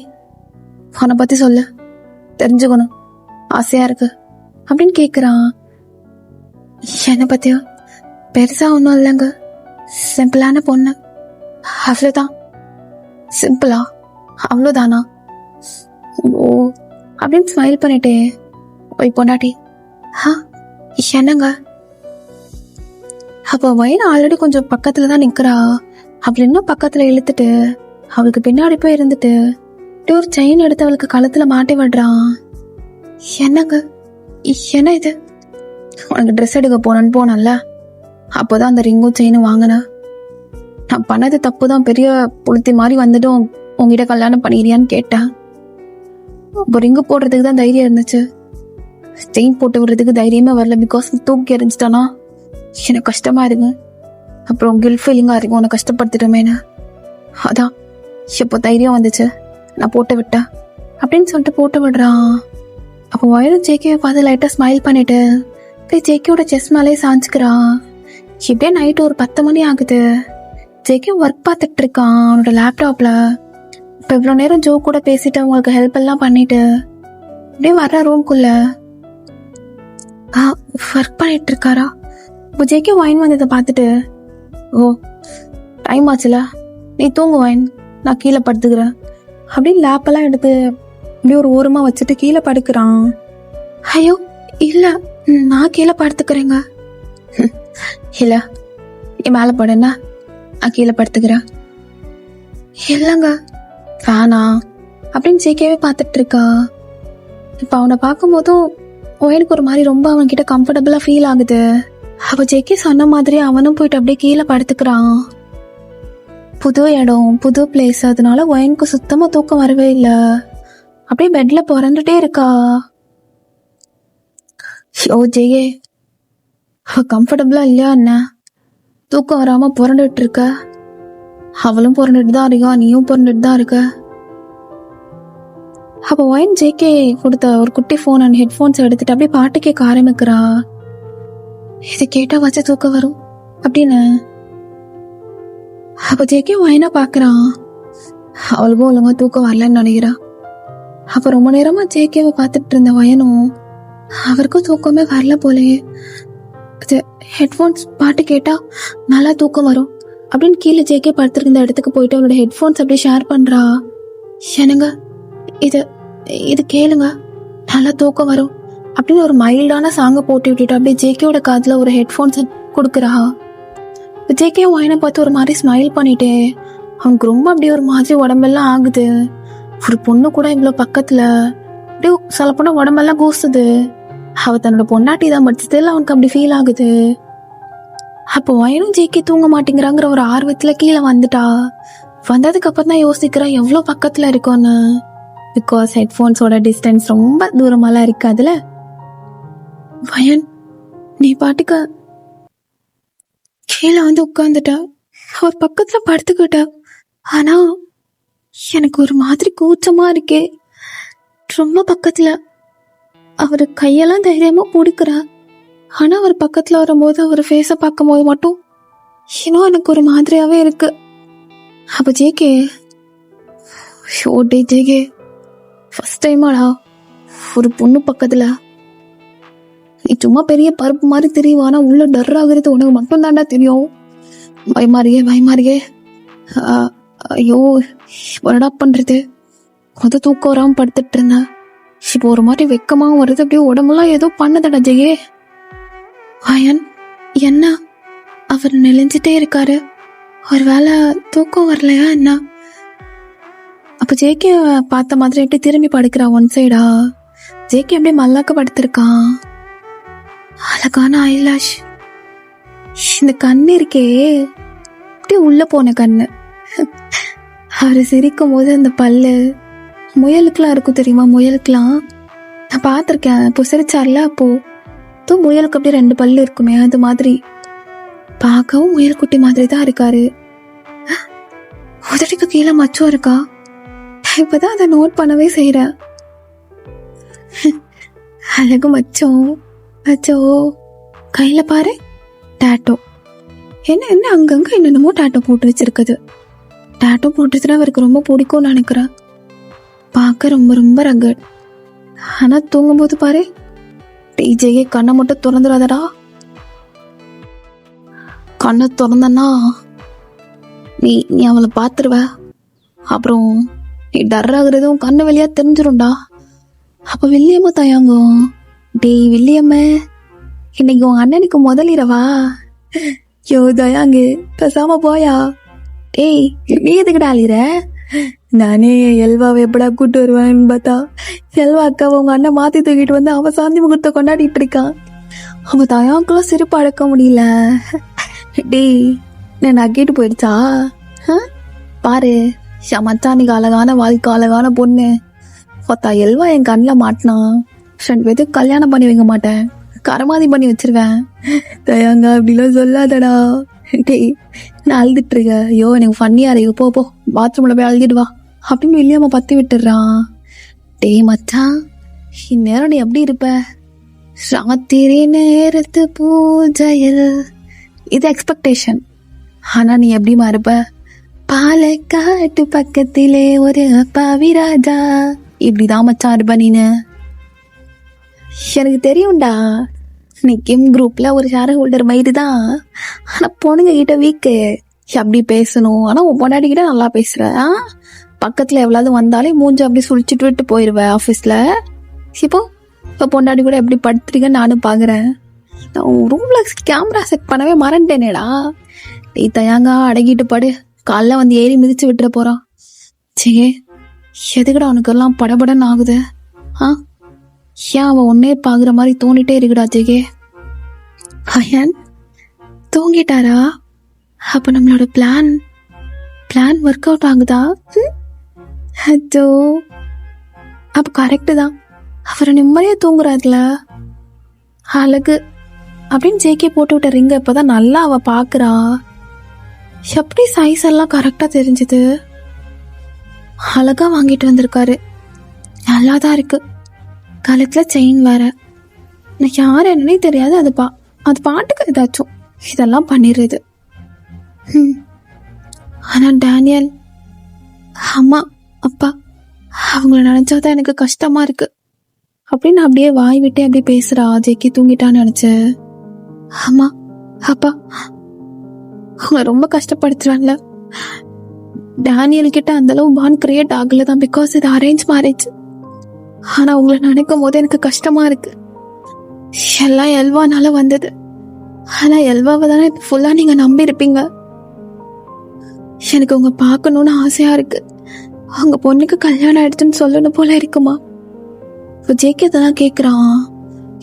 உன்னை பத்தி சொல்லு, தெரிஞ்சுக்கணும் ஆசையா இருக்கு அப்படின்னு கேக்குறான். என்னை பத்தியா? பெருசா ஒன்றும் இல்லைங்க, சிம்பிளான பொண்ணு, அவ்வளோதான். சிம்பிளா? அவ்வளோதானா? ஓ அப்படின்னு ஸ்மைல் பண்ணிட்டே போய் பொண்டாட்டி என்னங்க? அப்போ வயன் ஆல்ரெடி கொஞ்சம் பக்கத்துல தான் நிக்கிறா. அவள் இன்னும் பக்கத்துல இழுத்துட்டு அவளுக்கு பின்னாடி போய் இருந்துட்டு ஒரு செயின் எடுத்து அவளுக்கு கழுத்துல மாட்டி விடுறான். என்னங்க என்ன இது? உனக்கு ட்ரெஸ் எடுக்க போனேன்னு போனல, அப்போதான் அந்த ரிங்கும் செயினும் வாங்கின. நான் பண்ணது தப்புதான், பெரிய புளுத்தி மாதிரி வந்துட்டு உங்ககிட்ட கல்யாணம் பண்ணிக்கிறியான்னு கேட்டேன். அப்போ ரிங்கு போடுறதுக்கு தான் தைரியம் இருந்துச்சு, செயின் போட்டு விடுறதுக்கு தைரியமே வரல. பிகாஸ் தூக்கி எறிஞ்சிட்டானா எனக்கு கஷ்டமா இருக்கு. அப்புறம் கில்ட் ஃபீலிங்கா இருக்கும், உன்னை கஷ்டப்படுத்திட்டோமேனு. அதான் இப்போ தைரியம் வந்துச்சு, நான் போட்டு விட்டேன் அப்படின்னு சொல்லிட்டு போட்டு விடுறான். அப்போ வயலும் ஜேகேவை பார்த்து லைட்டா ஸ்மைல் பண்ணிட்டு போய் ஜேகேவோட செஸ் மேலே சாஞ்சுக்கிறான். இப்படியே நைட்டு ஒரு 10 மணி ஆகுது. ஜேகே ஒர்க் பார்த்துட்டு இருக்கான் அவனோட லேப்டாப்ல. இப்போ இவ்வளோ நேரம் ஜோ கூட பேசிட்டு அவங்களுக்கு ஹெல்ப் எல்லாம் பண்ணிட்டு அப்படியே வர்ற ரூம்குள்ள ஒர்க் பண்ணிட்டு இருக்காரா. இப்போ ஜேகே வைன் வந்ததை பார்த்துட்டு, ஓ டைம் ஆச்சுல, நீ தூங்கு வைன், நான் கீழே படுத்துக்கிறேன் அப்படின்னு லேப்பெல்லாம் எடுத்து அப்படியே ஒரு ஓரமாக வச்சுட்டு கீழே படுக்கிறான். ஐயோ இல்லை, நான் கீழே படுத்துக்கிறேங்க. இல்லை, என் மேலே படுன்னா நான் கீழே படுத்துக்கிறேன். இல்லைங்க வேணா அப்படின்னு ஜேகேவே பார்த்துட்டு இருக்கா. இப்போ அவனை பார்க்கும்போதும் எனக்கு ஒரு மாதிரி ரொம்ப அவன்கிட்ட கம்ஃபர்டபுளாக ஃபீல் ஆகுது. அவ ஜேகே சொன்ன மாதிரி அவனும் போயிட்டு அப்படியே கீழே படுத்துக்கிறான். புது இடம், புது பிளேஸ், அதனால ஒயனுக்கு சுத்தமா தூக்கம் வரவே இல்லை. அப்படியே பெட்ல பிறந்துட்டே இருக்கா. ஓ ஜெயே, அவ கம்ஃபர்டபுளா இல்லையா என்ன? தூக்கம் வராம புரண்டுட்டு இருக்க. அவளும் புரண்டுட்டு தான் இருக்கா, நீயும் புரண்டுட்டு தான் இருக்க. அப்ப ஒயன் ஜேகே கொடுத்த ஒரு குட்டி போன் அண்ட் ஹெட்போன்ஸ் எடுத்துட்டு அப்படியே பாட்டு கேட்க ஆரம்பிக்கிறா. இதை கேட்டா வச்ச தூக்கம் வரும் அப்படின்னு. அப்ப ஜேகே ஒயனா பாக்குறான். அவளுக்கும் ஒழுங்கா தூக்கம் வரலன்னு நினைக்கிறா. அப்ப ரொம்ப நேரமா ஜேகேவை பார்த்துட்டு இருந்த வயனும் அவருக்கும் தூக்கமே வரல போலயே. ஹெட்ஃபோன்ஸ் பாட்டு கேட்டா நல்லா தூக்கம் வரும் அப்படின்னு கீழே ஜேகே படுத்திருந்த இடத்துக்கு போயிட்டு அவனோட ஹெட்ஃபோன்ஸ் அப்படியே ஷேர் பண்றா. என்னங்க இது கேளுங்க, நல்லா தூக்கம் வரும் அப்படின்னு ஒரு மைல்டான சாங்கை போட்டு விட்டுட்டு அப்படியே ஜேகேவோட காதுல ஒரு ஹெட்ஃபோன்ஸ் கொடுக்குறா. ஜேகே ஒயனை பார்த்து ஒரு மாதிரி ஸ்மைல் பண்ணிட்டே, அவனுக்கு ரொம்ப அப்படியே ஒரு மாதிரி உடம்பெல்லாம் ஆகுது. ஒரு பொண்ணு கூட இவ்வளோ பக்கத்துல அப்படியே சில பொண்ணு உடம்பெல்லாம் கூசுது. அவ தன்னோட பொண்டாட்டி தான், பட் ஸ்டில் அவனுக்கு அப்படி ஃபீல் ஆகுது. அப்போ வயனும் ஜேகே தூங்க மாட்டேங்கிறாங்கிற ஒரு ஆர்வத்துல கீழே வந்துட்டா. வந்ததுக்கு அப்புறம் தான் யோசிக்கிறா எவ்வளோ பக்கத்துல இருக்கோன்னு. பிகாஸ் ஹெட்ஃபோன்ஸோட டிஸ்டன்ஸ் ரொம்ப தூரமாலாம் இருக்கு. அதுல வயன் நீ பாட்டுக்க கீழே வந்து உட்காந்துட்டா, அவர் பக்கத்துல படுத்துக்கிட்டா. ஆனா எனக்கு ஒரு மாதிரி கூச்சமா இருக்கே. ரொம்ப பக்கத்துல அவரு கையெல்லாம் தைரியமா பிடிக்கிறா. ஆனா அவர் பக்கத்துல வரும்போது அவர் ஃபேஸை பார்க்கும் போது மட்டும் இன்னும் எனக்கு ஒரு மாதிரியாவே இருக்கு. அப்ப ஜேகே, ஷோடே ஜேகே, ஃபர்ஸ்ட் டைமாடா ஒரு பொண்ணு பக்கத்துல. நீ சும்மா பெரிய பருப்பு மாதிரி தெரியும், ஆனா உள்ள டர் ஆகுறது உனக்கு மட்டும் தாண்டா தெரியும். பயமாரியே ஐயோ என்னடா பண்றது. தூக்கம் வராம படுத்துட்டு இருந்தேன். இப்போ ஒரு மாதிரி வெக்கமாவும் வருது, அப்படியே உடம்புலாம் ஏதோ பண்ணதடா ஜெயே. வயன் என்ன அவர் நெளிஞ்சிட்டே இருக்காரு, ஒரு வேளை தூக்கம் வரலையா என்ன? அப்ப ஜேகே பார்த்த மாதிரி எப்படி திரும்பி படுக்கிறா ஒன் சைடா. ஜேகே அப்படியே மல்லாக்க படுத்திருக்கான். அழகான ஐலாஷ், இந்த கண்ணு இருக்கே அப்படியே உள்ள போன கண்ணு. அவரு சிரிக்கும் போது அந்த பல்லு முயலுக்கெல்லாம் இருக்கும் தெரியுமா, முயலுக்கெல்லாம் நான் பார்த்துருக்கேன். இப்போ சிரிச்சார்ல அப்போ முயலுக்கு அப்படியே 2 பல்லு இருக்குமே, அது மாதிரி பார்க்கவும் முயல் குட்டி மாதிரி தான் இருக்காரு. உதடிக்கு கீழே மச்சம் இருக்கா. இப்பதான் அதை நோட் பண்ணவே செய்யறேன். அழகு மச்சம். அச்சோ, கையில பாரு டாட்டோ. என்ன அங்கங்க என்னென்னமோ டாட்டோ போட்டு வச்சிருக்குது. டாட்டோ போட்டுச்சுன்னா அவருக்கு ரொம்ப பிடிக்கும்னு நினைக்கிறேன். பார்க்க ரொம்ப ரொம்ப ரகட். ஆனா தூங்கும் போது பாரு, டிஜேயே கண்ணை மட்டும் திறந்துடாதடா. கண்ணை திறந்தன்னா நீ அவளை பார்த்துருவ. அப்புறம் நீ டர் ஆகுறதும் கண்ணு வெளியா தெரிஞ்சிரும்டா. அப்ப வில்லியம்மா தயாங்கும். டேய் வில்லியம்ம, இன்னைக்கு உன் அண்ணனுக்கு முதலிரவா? யோ தயாங்கு, பேசாம போயா. டேய் நீ எதுக்கிட்ட அழிற? நானே எல்வாவை எப்படா கூட்டு வருவான்னு பார்த்தா எல்வா அக்காவை உங்க அண்ணன் மாத்தி தூக்கிட்டு வந்து அவன் சாந்தி முகூர்த்த கொண்டாடிட்டு இருக்கான். அவன் தயாவுக்குலாம் சிரிப்பு அடக்க முடியல. டேய் நான் நக்கிட்டு போயிடுச்சா பாரு. மச்சானிக்கு அழகான வாழ்க்கை, அழகான பொண்ணு. ஒத்தா எல்வா என் கண்ணில் மாட்டினா 2 பேத்துக்கு கல்யாணம் பண்ணி வைக்க மாட்டேன், கரமாதி பண்ணி வச்சிருவேன். தயாங்க அப்படிலாம் சொல்லாதடா. டேய் நான் அழுதுட்டு இருக்கேன். ஐயோ எனக்கு ஃபன்னியா இருக்கு, போ போ பாத்ரூம்ல போய் அழுகிட்டு வா அப்படின்னு வில்லியம்மா பத்தி விட்டுடுறான். டேய் மச்சான், இந்நேரம் நீ எப்படி இருப்ப? ராத்திரி நேரத்து பூஜையில், இது எக்ஸ்பெக்டேஷன். ஆனா நீ எப்படிமா இருப்ப? பாலக்காட்டு பக்கத்திலே ஒரு பாவிராஜா, இப்படிதான் மச்சான் இருப்ப நீனு. எனக்கு தெரியும்டா, நீ கிம் குரூப்ல ஒரு ஷேர் ஹோல்டர் மாதிரி தான். ஆனா பொண்ணுங்க கிட்ட வீக்கு, அப்படி பேசணும். ஆனா உன் பொண்டாட்டி கிட்ட நல்லா பேசுற. பக்கத்துல எவ்வளவு வந்தாலே மூஞ்ச அப்படி சுழிச்சிட்டு விட்டு போயிருவேன் ஆஃபீஸ்ல. இப்போ பொண்டாட்டி கூட எப்படி படுத்துறீங்கன்னு நானும் பாக்குறேன். நான் ரூம்ல கேமரா செட் பண்ணவே மறந்துட்டேனேடா. நீ தயாங்க அடங்கிட்டு படு, காலைல வந்து ஏறி மிதிச்சு விட்டுற போறான். சே எதுக்குடா அவனுக்கெல்லாம் படபடன்னு ஆகுது? ஏன் அவன் ஒன்னே பாக்குற மாதிரி தோண்டிட்டே இருக்குடா ஜெகே. அயன் தூங்கிட்டாரா? அப்ப நம்மளோட பிளான் ஒர்க் அவுட் ஆகுதா? அச்சோ, அப்ப கரெக்டு தான். அவரை நிம்மதியா தூங்குறாருல, அழகு அப்படின்னு ஜேகே போட்டு விட்ட ரிங்க இப்பதான் நல்லா அவ பாக்குறா. எப்படி சைஸ் எல்லாம் கரெக்டா தெரிஞ்சது? அழகா வாங்கிட்டு வந்திருக்காரு, நல்லாதான் இருக்கு. கழுத்துல செயின் வேற. எனக்கு யார் என்னன்னே தெரியாது. அது பாட்டுக்கு ஏதாச்சும் இதெல்லாம் பண்ணிடுறது. ஆனா டேனியல் அம்மா அப்பா அவங்கள நினைச்சாதான் எனக்கு கஷ்டமா இருக்கு அப்படின்னு அப்படியே வாய் விட்டு அப்படியே பேசுறா. ஜெக்கி தூங்கிட்டான்னு நினைச்ச. அம்மா அப்பா அவங்க ரொம்ப கஷ்டப்படுத்துறாங்கல்ல. டேனியல் கிட்ட அந்த அளவு பாண்ட் கிரியேட் ஆகலதான், பிகாஸ் இது அரேஞ்ச் மேரேஜ். ஆனா உங்களை நினைக்கும் போது எனக்கு கஷ்டமா இருக்கு. எல்லாம் எல்வானால வந்தது. ஆனா எல்வாவை தானே ஃபுல்லா நீங்க நம்பி இருப்பீங்க. எனக்கு உங்க பார்க்கணும்னு ஆசையா இருக்கு. அவங்க பொண்ணுக்கு கல்யாணம் ஆயிடுச்சுன்னு சொல்லணும் போல இருக்குமா? இப்போ ஜேகே தான் கேட்குறான்.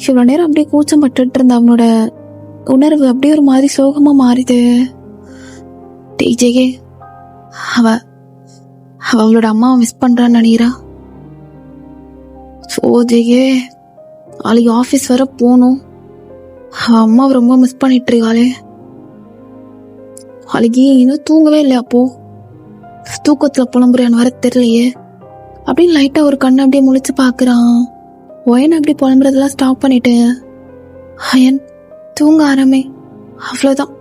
இவ்வளோ நேரம் அப்படியே கூச்சம் பட்டுட்டு இருந்த அவனோட உணர்வு அப்படியே ஒரு மாதிரி சோகமா மாறிது. டேய் ஜேகே, அவளோட அம்மாவை மிஸ் பண்றான்னு நினைக்கிறா. ஓ ஜெகே, நாளைக்கு ஆஃபீஸ் வர போகணும். அவன் அம்மாவை ரொம்ப மிஸ் பண்ணிட்டு இருக்காளே. நாளைக்கு இன்னும் தூங்கவே இல்லையா? அப்போ தூக்கத்துல புலம்புறான்னு வர தெரியலையே அப்படின்னு லைட்டா ஒரு கண்ணை அப்படியே முழிச்சு பாக்குறான். ஒயன் அப்படி புலம்புறதெல்லாம் ஸ்டாப் பண்ணிட்டு, அயன் தூங்க ஆரம்பி, அவ்வளவுதான்.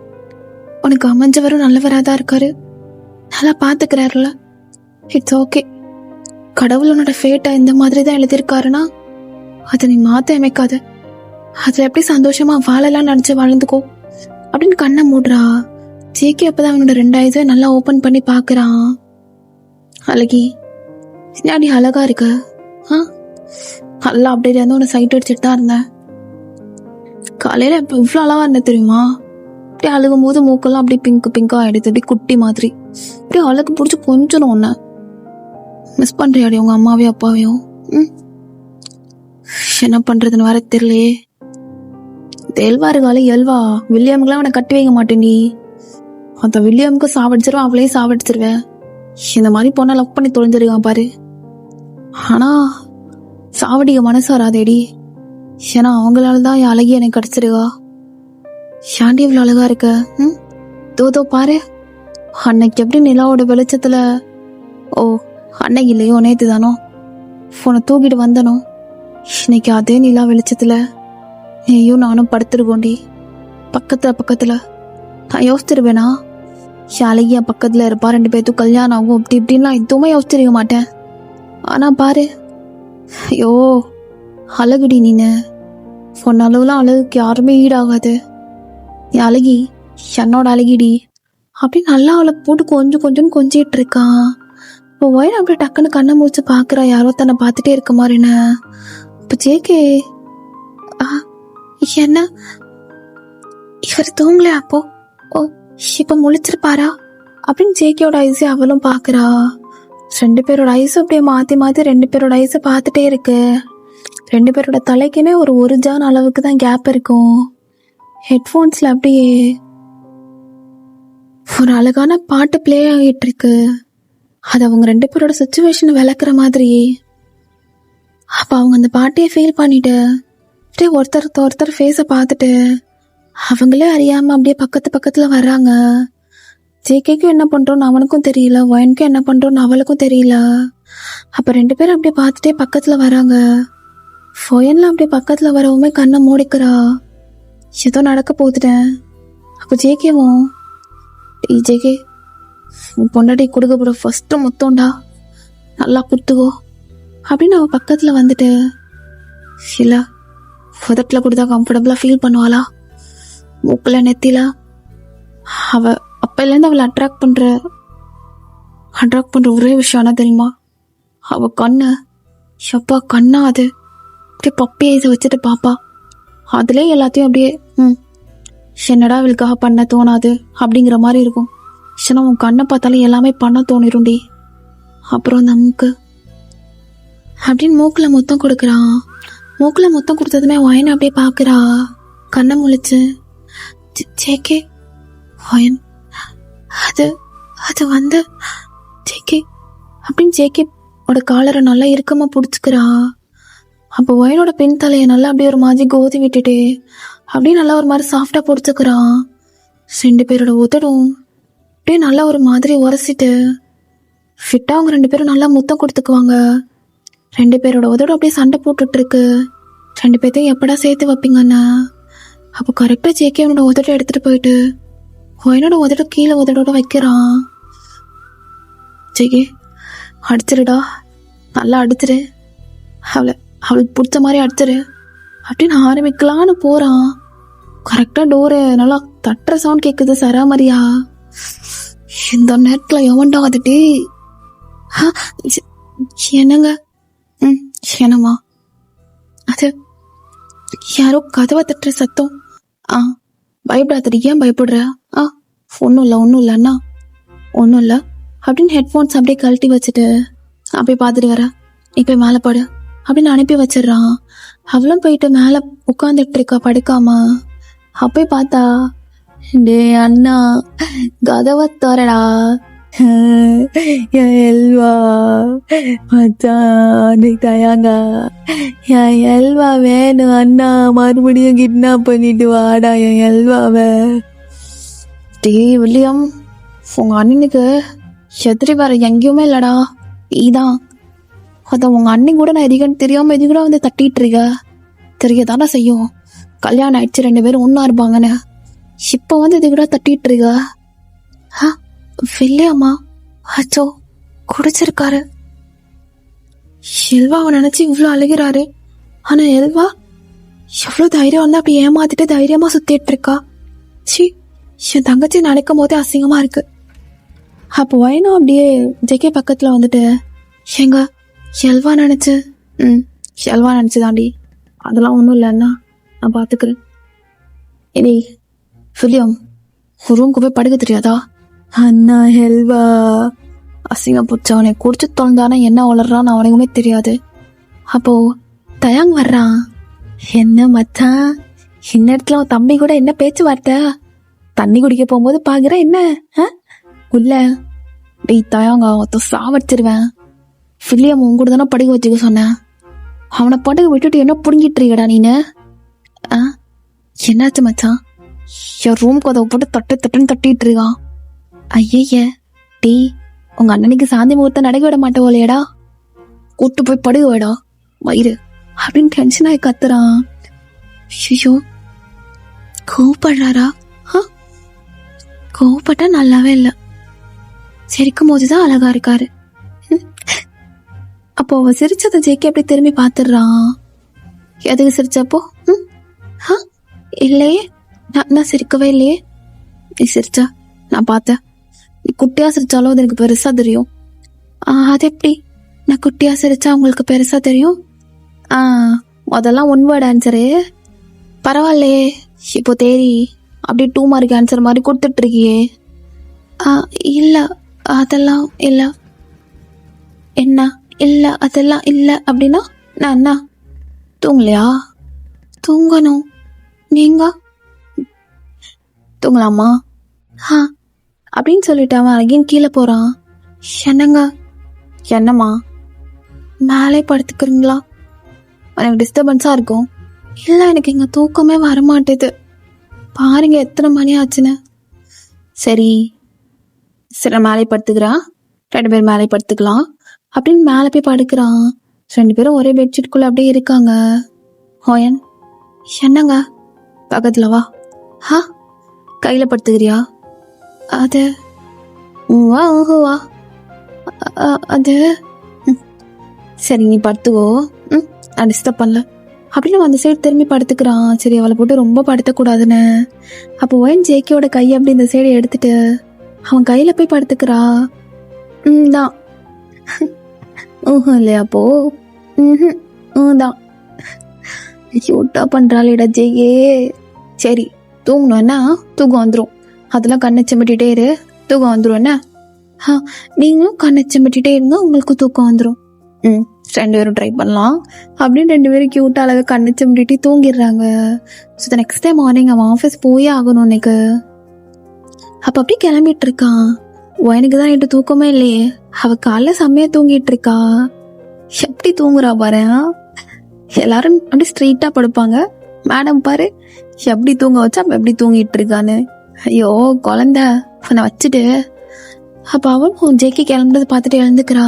உனக்கு அமைஞ்சவரும் நல்லவராதான் இருக்காரு, நல்லா பாத்துக்கிறாருல, இட்ஸ் ஓகே. கடவுள் உன்னோட ஃபேட்டை இந்த மாதிரி தான் எழுதியிருக்காருன்னா அதை நீ மாத்த அமைக்காத. அதுல எப்படி சந்தோஷமா வாழலாம் நினைச்சு வாழ்ந்துக்கோ அப்படின்னு கண்ணை மூடுறா. ஜேகே அப்பதான் அவனோட 2 ஐஸை நல்லா ஓபன் பண்ணி பாக்குறான். அழகி, நீ அழகா இருக்க. நல்லா அப்படியே வந்து உன்னை சைட் அடிச்சுட்டு தான் இருந்தேன். காலையில இப்ப இவ்வளவு அழகா இருந்த தெரியுமா? அப்படியே அழுகும் போது மூக்கெல்லாம் அப்படியே பிங்கா ஆயிடுது, அப்படியே குட்டி மாதிரி. அப்படியே அழகு பிடிச்சி கொஞ்சம் ஒன்ன மிஸ் பண்றியாடி உங்க அம்மாவையும் அப்பாவையும். என்ன பண்றதுன்னு வர தெரியலையே. எல்வா இருக்காளே எல்வா, வில்லியம்குலாம் அவனை கட்டி வைக்க மாட்டேன்டி. அந்த வில்லியமுக்கு சாவடிச்சிருவேன், அவளையும் சாவடிச்சிருவேன். இந்த மாதிரி பொண்ணை லவ் பண்ணி தொலைஞ்சிருக்கான் பாரு. ஆனா சாவடிக்க மனசு வராதேடி. ஏன்னா அவங்களாலதான் என் அழகி எனக்கு கிடைச்சிருக்கா. ஷாண்டி இவ்வளவு அழகா இருக்க. தோதோ பாரு, அன்னைக்கு எப்படி நிலாவோட வெளிச்சத்துல, ஓ அன்னைக்கு இல்லையோ நேத்து தானோ உன்னை தூக்கிட்டு வந்தனோ, இன்னைக்கு அதே நிலா வெளிச்சத்துல நீயும் நானும் படுத்துருக்கோண்டி பக்கத்துல. நான் யோசிச்சிருவேனா அழகிய பக்கத்துல இருப்பா, 2 பேர்த்தும் கல்யாணம் ஆகும் அப்படி இப்படின்லாம் எதுவுமே யோசிச்சிருக்க மாட்டேன். ஆனா பாரு, ஐயோ அழகுடி நீனு. பொண்ணு அளவுலாம் அழகுக்கு யாருமே ஈடாகாது. நீ அழகி, என்னோட அழகிடி அப்படின்னு நல்லா அவளை போட்டு கொஞ்சம் கொஞ்சிட்டு இருக்கான். இப்போ ஒயன் அப்படி டக்குன்னு கண்ணை முடிச்சு பாக்குறா, யாரோ தன்னை பார்த்துட்டே இருக்க மாதிரின்னு. இப்போ ஜேகே, என்ன இவர் தூங்கலையா? அப்போ ஓ இப்ப முழிச்சிருப்பாரா அப்படின்னு ஜேகேயோட ஐஸை அவளும் பாக்குறா. 2 பேரோட ஐஸ் அப்படியே மாத்தி 2 பேரோட ஐஸை பார்த்துட்டே இருக்கு. 2 பேரோட தலைக்குன்னே ஒரு ஜான் அளவுக்கு தான் கேப் இருக்கும். ஹெட்ஃபோன்ஸ்ல அப்படியே ஒரு அழகான பாட்டு பிளே ஆகிட்டு இருக்கு. அது அவங்க 2 பேரோட சிச்சுவேஷன் விளக்குற மாதிரி. அப்போ அவங்க அந்த பாட்டியை ஃபீல் பண்ணிட்டு அப்படியே ஒருத்தர் ஃபேஸை பார்த்துட்டு அவங்களே அறியாமல் அப்படியே பக்கத்தில் வர்றாங்க. ஜேகேக்கும் என்ன பண்ணுறோன்னு அவனுக்கும் தெரியல, ஒயனுக்கும் என்ன பண்ணுறோன்னு அவளுக்கும் தெரியல. அப்போ 2 பேரும் அப்படியே பார்த்துட்டே பக்கத்தில் வராங்க. ஒயன்லாம் அப்படியே பக்கத்தில் வரவுமே கண்ணை மூடிக்கிறா. ஏதோ நடக்க போகுதுட்டேன். அப்போ ஜேகேவும், ஜேகே பொண்டாட்டி கொடுக்க போகிற ஃபஸ்ட்டு முத்தோண்டா, நல்லா குத்துக்கோ அப்படின்னு அவள் பக்கத்தில் வந்துட்டு, இல்லை உதட்டில் கொடுத்தா கம்ஃபர்டபுளாக ஃபீல் பண்ணுவாளா, மூக்கில் நெத்தில. அவள் அப்போலேருந்து அவளை அட்ராக்ட் பண்ணுற ஒரே விஷயம் என்ன தெரியுமா, அவள் கண்ணு. எப்பா கண்ணா அது அப்படியே பப்பி ஐஸை வச்சுட்டு பாப்பா. அதுலேயே எல்லாத்தையும் அப்படியே என்னடா இவளுக்காக பண்ண தோணாது அப்படிங்கிற மாதிரி இருக்கும். ஏன்னா உன் கண்ணை பார்த்தாலும் எல்லாமே பண்ண தோணிருண்டி. அப்புறம் நமக்கு அப்படின்னு மூக்கில் முத்தம் கொடுக்குறான். மூக்கில் முத்தம் கொடுத்ததுமே ஒயனை அப்படியே பார்க்குறா கண்ணை முழிச்சு. ஜேகே ஒயன் அது வந்து ஜேகே அப்படின்னு ஜேகேவோட காலரை நல்லா இறுக்கமாக பிடிச்சிக்கிறா. அப்போ ஒயனோட பெண் தலையை நல்லா அப்படியே ஒரு மாதிரி கோதி விட்டுட்டு அப்படியே நல்லா ஒரு மாதிரி சாஃப்டாக பிடிச்சிக்கிறான். 2 பேரோட உதடும் அப்படியே நல்லா ஒரு மாதிரி உரசிட்டு ஃபிட்டாக அவங்க 2 பேரும் நல்லா முத்தம் கொடுத்துக்குவாங்க. 2 பேரோட உதடும் அப்படியே சண்டை போட்டுட்ருக்கு. 2 பேர்த்தையும் எப்படா சேர்த்து வைப்பீங்கண்ணா. அப்போ கரெக்டாக ஜேகே அவனோட உதட்டை எடுத்துகிட்டு போயிட்டு ஒயனோட உதட கீழே உதடோட வைக்கிறான். ஜேகே அடிச்சிருடா, நல்லா அடிச்சிரு, அவளுக்கு பிடிச்ச மாதிரி அடிச்சிரு அப்படின்னு ஆரம்பிக்கலான்னு போகிறான். கரெக்டாக டோரு நல்லா தட்டுற சவுண்ட் கேட்குது சராமரியா. இந்த நேரத்தில் எவன்டா அதுட்டு என்னங்க என்னம்மா அது யாரோ கதவை தட்டுற சத்தம். பயப்படாதடி, ஏன் பயப்படுற? ஒன்றும் இல்லை அண்ணா, ஒன்றும் இல்லை அப்படின்னு ஹெட்ஃபோன்ஸ் அப்படியே கழட்டி வச்சுட்டு அப்படியே பார்த்துட்டு வர, நீ போய் மேலே படு அப்படின்னு அனுப்பி வச்சிடுறான். அவளும் போயிட்டு மேலே உட்காந்துட்டு இருக்கா படுக்காம. அப்போ பார்த்தா, டே அண்ணா கதவை தரடா, என் எல்வா மச்சான் தயாங்க, என் எல்வா வேணும் அண்ணா, மறுபடியும் கிட்னாப் பண்ணிட்டு வாடா என் எல்வாவை. டே வில்லியம், உங்க அண்ணனுக்கு எதிரி வேற எங்கேயுமே இல்லடா, நீதான். அதான் உங்க அண்ணன் கூட நான் எதிர்கன்னு தெரியாம எது கூட வந்து தட்டிட்டு இருக்க, தெரியதானே செய்யும். கல்யாணம் ஆயிடுச்சு, 2 பேரும் ஒன்னா இருப்பாங்கன்னு, இப்ப வந்து இது கூட தட்டிட்டு இருக்க. வில்லியம்மா அச்சோ குடிச்சிருக்காரு. எல்வாவை நினைச்சு இவ்வளோ அழுகிறாரு. ஆனா எல்வா எவ்வளோ தைரியம் வந்து அப்படி ஏமாத்திட்டு தைரியமா சுத்திட்டு இருக்கா. சி, என் தங்கச்சி நினைக்கும் போதே அசிங்கமா இருக்கு. அப்போ வயனும் அப்படியே ஜெகே பக்கத்துல வந்துட்டு, எங்க எல்வா நினைச்சு எல்வா நினைச்சுதாண்டி, அதெல்லாம் ஒன்றும் இல்லைன்னா நான் பார்த்துக்கிறேன். இனி வில்லியம் ரூம்க்கு போய் படுக்க தெரியாதா? அண்ணா ஹெல்வா அசிங்கம் பிடிச்சவனை குடிச்சு தொலைந்தானே என்ன வளர்றான்னு அவனுக்குமே தெரியாது. அப்போ தயாங் வர்றான். என்ன மச்சான், இந்நேரத்துல உன் தம்பி கூட என்ன பேச்சுவார்த்தை? தண்ணி குடிக்க போகும்போது பாக்குற என்ன உள்ள? டேய் தயாங்க, ஒருத்த சாவடிச்சிருவேன். வில்லியம் உன் கூட தானே படுக்க வச்சுக்க சொன்னேன், அவனை படுக்க விட்டுட்டு என்ன புடுங்கிட்டு இருக்கடா நீனு? என்னாச்சு மச்சான்? என் ரூம் கதவை போட்டு தட்டுன்னு தட்டிட்டு இருக்கான். ஐய டீ, உங்க அண்ணனுக்கு சாந்தி முகூர்த்தம் நடக்க விட மாட்டே போலையடா, கூட்டு போய் படுக வேடா வயிறு அப்படின்னு டென்ஷனாகி கத்துறான். ஐயோ கோவப்படுறாரா? கோவப்பட்டா நல்லாவே இல்லை, சிரிக்கும் போதுதான் அழகா இருக்காரு. அப்போ அவ சிரிச்சதை ஜேக்கி அப்படி திரும்பி பாத்துடுறான். எதுக்கு சிரிச்சப்போ? இல்லையே, நான் சிரிக்கவே இல்லையே. நீ சிரிச்சா நான் பார்த்தேன். நீ குட்டியா சிரிச்சாலும் அது எனக்கு பெருசா தெரியும். அது எப்படி நான் குட்டியா சிரிச்சா உங்களுக்கு பெருசா தெரியும்? அதெல்லாம் 1 வேர்ட் ஆன்சரு. பரவாயில்லையே, இப்போ தேரி அப்படியே 2 மார்க் ஆன்சர் மாதிரி கொடுத்துட்டு இருக்கியே. இல்லை அதெல்லாம் இல்லை. என்ன இல்லை அதெல்லாம் இல்லை அப்படின்னா நான் என்ன தூங்கலையா? தூங்கணும். நீங்க தூங்கலாமா? அப்படின்னு சொல்லிட்டு அவன் அங்கேயும் கீழே போறான். என்னங்க? என்னம்மா? மேலே படுத்துக்கிறீங்களா? எனக்கு டிஸ்டர்பன்ஸாக இருக்கும். இல்லை எனக்கு இங்கே தூக்கமே வரமாட்டேது. பாருங்க எத்தனை மணி ஆச்சுன்னு. சரி சரி மேலே படுத்துக்கிறான், 2 பேர் மேலே படுத்துக்கலாம் அப்படின்னு மேலே போய் படுக்கிறான். 2 பேரும் ஒரே பெட்ஷீட்குள்ளே அப்படியே இருக்காங்க. ஹோயன், என்னங்க பக்கத்தில் வா. கையில் படுத்துக்கிறியா? அது வா வா. அது சரி நீ படுத்துக்கோ, நான் டிஸ்டர்ப் பண்ணல அப்படின்னு அந்த சைடு திரும்பி படுத்துக்கிறான். சரி அவளை போட்டு ரொம்ப படுத்தக்கூடாதுன்னு. அப்போ ஒயன் ஜேக்கியோட கையை அப்படி இந்த சைடு எடுத்துட்டு அவன் கையில் போய் படுத்துக்கிறா. தான் இல்லையா அப்போ தான் க்யூட்டா பண்ணுறாளிடா ஜெயே. சரி தூங்கணும் என்ன, தூக்கம் வந்துடும். அதெல்லாம் கண்ணை சிமிட்டிகிட்டே இரு, தூக்கம் வந்துடும் என்ன. நீங்களும் கண்ணை சிமிட்டிகிட்டே இருங்க, உங்களுக்கு தூக்கம் வந்துடும். 2 பேரும் ட்ரை பண்ணலாம் அப்படின்னு 2 பேரும் க்யூட்டாக அழகாக கண்ணை சிமிட்டிட்டு தூங்கிடுறாங்க. So the next day morning அவன் ஆஃபீஸ் போயே ஆகணும் இன்னைக்கு. அப்போ அப்படியே கிளம்பிட்டு இருக்கான். எனக்கு தான் நைட்டு தூக்கமே இல்லையே. அவள் காலைல செம்மையாக தூங்கிட்டு இருக்கா. எப்படி தூங்குறா பாரு. எல்லாரும் அப்படி ஸ்ட்ரெயிட்டாக படுப்பாங்க, மேடம் பாரு எப்படி தூங்க வச்சா எப்படி தூங்கிட்டு இருக்கான்னு. ஐயோ குழந்தை உன்னை வச்சுட்டு. அப்போ அவன் ஜேக்கி கிளம்புறதை பார்த்துட்டு எழுந்துக்கிறா.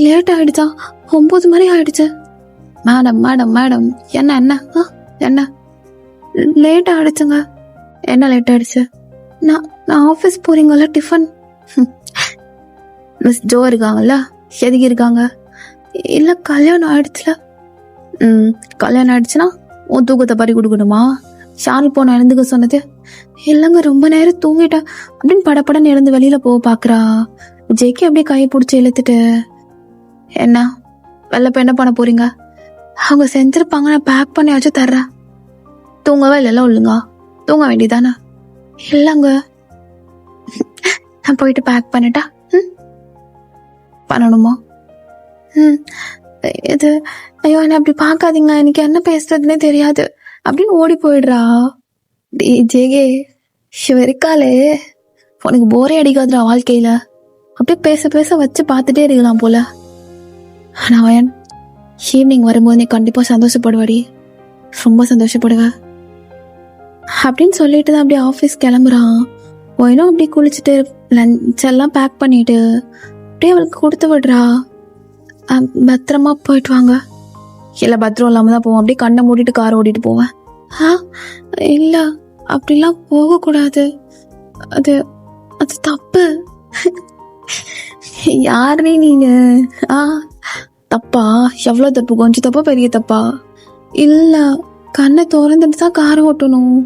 லேட் ஆகிடுச்சா, 9 மணி ஆகிடுச்சு. மேடம் மேடம் மேடம் என்ன என்ன என்ன லேட் ஆகிடுச்சுங்க. என்ன லேட் ஆகிடுச்சு? நான் ஆஃபீஸ் போகிறீங்களா? டிஃபன் மிஸ் ஜோ இருக்காங்கல்ல, எதுக்கு இருக்காங்க? இல்லை கல்யாணம் ஆகிடுச்சுல. கல்யாணம் ஆகிடுச்சுன்னா உன் தூக்கத்தை பறி கொடுக்கணுமா? ஷால் போன எழுந்துக்க சொன்னது. இல்லைங்க ரொம்ப நேரம் தூங்கிட்டேன் அப்படின்னு படப்படன்னு எழுந்து வெளியில் போக பார்க்குறா. ஜேக்கி அப்படியே கையை பிடிச்சி இழுத்துட்டு, என்ன வெளில இப்போ என்ன பண்ண போறீங்க? அவங்க செஞ்சுருப்பாங்க, நான் பேக் பண்ணியாச்சும் தர்றேன். தூங்கவே இல்லைல்ல ஒழுங்க, தூங்க வேண்டியதானே? இல்லைங்க நான் போயிட்டு பேக் பண்ணிட்டா. பண்ணணுமா? இது ஐயோ என்ன அப்படி பார்க்காதீங்க, எனக்கு என்ன பேசுறதுன்னே தெரியாது அப்படின்னு ஓடி போயிடுறா. ஜேகே இவ இருக்காளே, உனக்கு போரே அடிக்காதுடா வாழ்க்கையில. அப்படியே பேச பேச வச்சு பார்த்துட்டே இருக்கலாம் போல. ஆனால் வயன் ஈவினிங் வரும்போது நீ கண்டிப்பாக சந்தோஷப்படுவாடி, ரொம்ப சந்தோஷப்படுவேன் அப்படின்னு சொல்லிட்டு தான் அப்படியே ஆஃபீஸ் கிளம்புறான். ஒயினும் அப்படி குளிச்சுட்டு லஞ்ச் எல்லாம் பேக் பண்ணிட்டு அப்படியே அவளுக்கு கொடுத்து விடுறா. பத்திரமா போயிட்டு வாங்க. இல்லை பத்திரம் இல்லாமல் தான் போவோம், அப்படியே கண்ணை மூடிட்டு காரை ஓட்டிட்டு போவேன். இல்லை அப்படிலாம் போகக்கூடாது, அது அது தப்பு. யாருனே நீங்க? தப்பா? எவ்வளோ தப்பு? கொஞ்சம் தப்பா பெரிய தப்பா? இல்லை கண்ணை திறந்துட்டு தான் காரை ஓட்டணும்.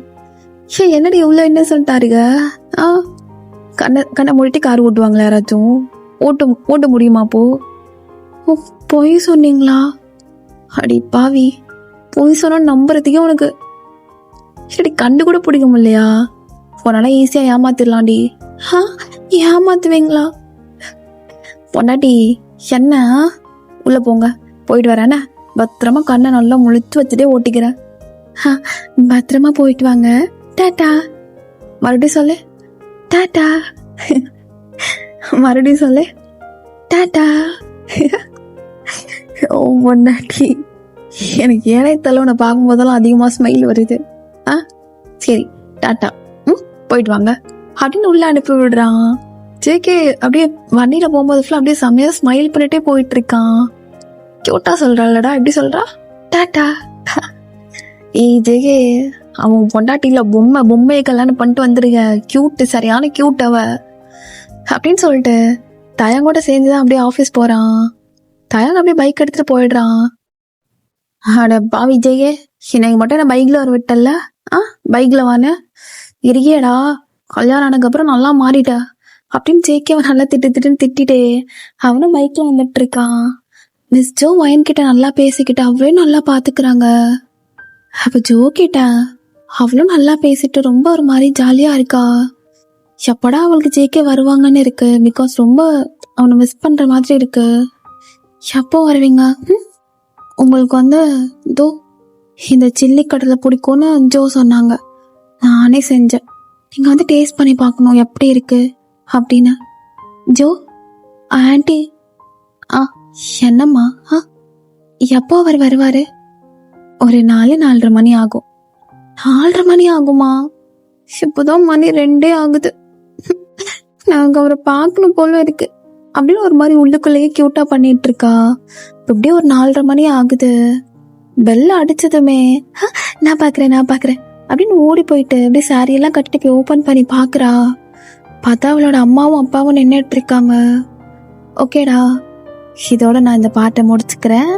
என்னடி எவ்வளோ என்ன சொல்லிட்டாருங்க? கண்ணை மூடிட்டு கார் ஓட்டுவாங்களா யாராச்சும்? ஓட்ட முடியுமா? பொய் சொன்னீங்களா? அடி பாவி, பொய் சொன்னா நம்புறதுக்கே உனக்கு சரி கண்டு கூட பிடிக்க முடியலையா? உன்னால ஈஸியா ஏமாத்திடலாம்டி. ஏமாத்துவீங்களா? பொண்டாட்டி என்ன உள்ள போங்க, போயிட்டு வரேன்னா பத்திரமா கண்ணை நல்லா முழிச்சு வச்சுட்டே ஓட்டிக்கிறேன். பத்திரமா போயிட்டு வாங்க, டாட்டா. மறுபடியும் சொல்லு டாட்டா. மறுபடியும் சொல்லு டாட்டா. ஓ பொண்டாட்டி, எனக்கு ஏனே தலை உன்னை பார்க்கும்போதெல்லாம் அதிகமாக ஸ்மைல் வருது. சரி டாட்டா, போயிட்டு வாங்க அப்படின்னு உள்ள அனுப்பி விடுறான். ஜேகே அப்படியே வண்டியில் போகும்போது ஃபுல்லாக அப்படியே செம்மையாக ஸ்மைல் பண்ணிட்டே போயிட்டு இருக்கான். கியூட்டா சொல்கிறாள்டா, எப்படி சொல்கிறா? டாட்டா. ஜேகே அவன் பொண்டாட்டியில் பொம்மையை கல்யாணம் பண்ணிட்டு வந்துருங்க, கியூட்டு சரியான கியூட் அவ அப்படின்னு சொல்லிட்டு தயன் கூட சேர்ந்துதான் அப்படியே ஆஃபீஸ் போகிறான். தயன் அப்படியே பைக் எடுத்துகிட்டு போயிடுறான். அட பாவி ஜெயே, இன்னைக்கு மட்டும் நான் பைக்கில் வர விட்டல. பைக்கில் வானே இருக்கியடா, கல்யாணம் ஆனதுக்கப்புறம் நல்லா மாறிட்டா அப்படின்னு ஜேக்கே அவன் நல்லா திட்டுன்னு திட்டிட்டே அவனும் பைக்கில் வந்துட்டு இருக்கான். மிஸ் ஜோ வயன்கிட்ட நல்லா பேசிக்கிட்டு அவளையும் நல்லா பார்த்துக்கிறாங்க. அப்போ ஜோ கிட்ட அவளும் நல்லா பேசிட்டு ரொம்ப ஒரு மாதிரி ஜாலியாக இருக்கா. எப்படா அவளுக்கு ஜேக்கே வருவாங்கன்னு இருக்கு, பிகாஸ் ரொம்ப அவனை மிஸ் பண்ணுற மாதிரி இருக்கு. எப்போ வருவீங்க? உங்களுக்கு இதோ இந்த சில்லி கடலை பிடிக்கும்னு ஜோ சொன்னாங்க, நானே செஞ்சேன். நீங்கள் டேஸ்ட் பண்ணி பார்க்கணும் எப்படி இருக்கு அப்படின்னு. Joe aunty. என்னம்மா? எப்போ அவர் வருவாரு? ஒரு 4-4:30 மணி ஆகும். 4:30 மணி ஆகுமா? இப்போதான் மணி 2 ஆகுது. நாங்க அவரை பார்க்கணும் போல இருக்கு அப்படின்னு ஒரு மாதிரி உள்ளுக்குள்ளேயே கியூட்டா பண்ணிட்டு இருக்கா. இப்படியே ஒரு 4:30 மணி ஆகுது. பெல் அடிச்சதுமே நான் பாக்குறேன் அப்படின்னு ஓடி போயிட்டு அப்படியே சாரி எல்லாம் கட்டிட்டு போய் ஓபன் பண்ணி பாக்குறா. பார்த்தா அவளோட அம்மாவும் அப்பாவும் நின்றுட்டு இருக்காங்க. ஓகேடா, இதோட நான் இந்த பாட்டை முடிச்சுக்கிறேன்.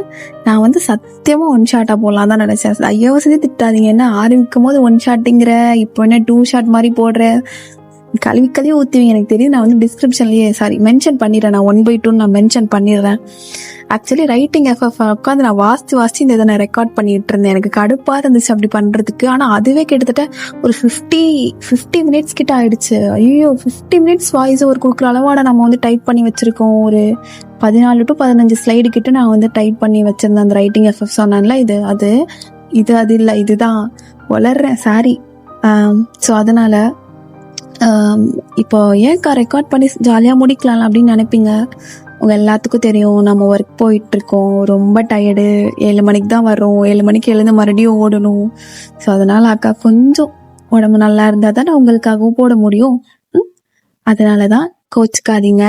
நான் சத்தியமா ஒன் ஷாட்டா போடலாம் தான் நினைச்சேன். ஐயோ செஞ்சு திட்டாதீங்க, என்ன ஆரம்பிக்கும் போது ஒன் ஷாட்டுங்கிற, இப்போ என்ன 2 ஷாட் மாதிரி போடுற, கழுவி ஊற்றுவீங்க எனக்கு தெரியும். நான் டிஸ்கிரிப்ஷன்லயே மென்ஷன் பண்ணிடுறேன். நான் 1/2 நான் மென்ஷன் பண்ணிடுறேன். ஆக்சுவலி ரைட்டிங் எஃப்எஃப் உட்காந்து நான் வாசிச்சு இந்த இதை நான் ரெக்கார்ட் பண்ணிட்டு இருந்தேன். எனக்கு கடுப்பா இருந்துச்சு அப்படி பண்றதுக்கு. ஆனா அதுவே கிட்டத்தட்ட ஒரு 50 மினிட்ஸ் கிட்ட ஆயிடுச்சு. ஐயோ 50 மினிட்ஸ் வாய்ஸ் ஒரு கொடுக்குற அளவோட நம்ம டைப் பண்ணி வச்சிருக்கோம். ஒரு 14 to 15 ஸ்லைடு கிட்ட நான் டைப் பண்ணி வச்சிருந்தேன். அந்த ரைட்டிங் எஃப்எஃப் சொன்னான்ல, அது இல்லை, இதுதான் வளர்றேன். சாரி. ஸோ அதனால இப்போ ஏன்க்கா ரெக்கார்ட் பண்ணி ஜாலியாக முடிக்கலாம் அப்படின்னு நினைப்பீங்க. உங்கள் எல்லாத்துக்கும் தெரியும், நம்ம ஒர்க் போயிட்டு இருக்கோம், ரொம்ப டயர்டு. 7 மணிக்கு தான் வரோம், 7 மணிக்கு எழுந்து மறுபடியும் ஓடணும். ஸோ அதனால அக்கா கொஞ்சம் உடம்பு நல்லா இருந்தால் தான் உங்களுக்காகவும் போட முடியும். அதனால தான் கோச்சுக்காதீங்க.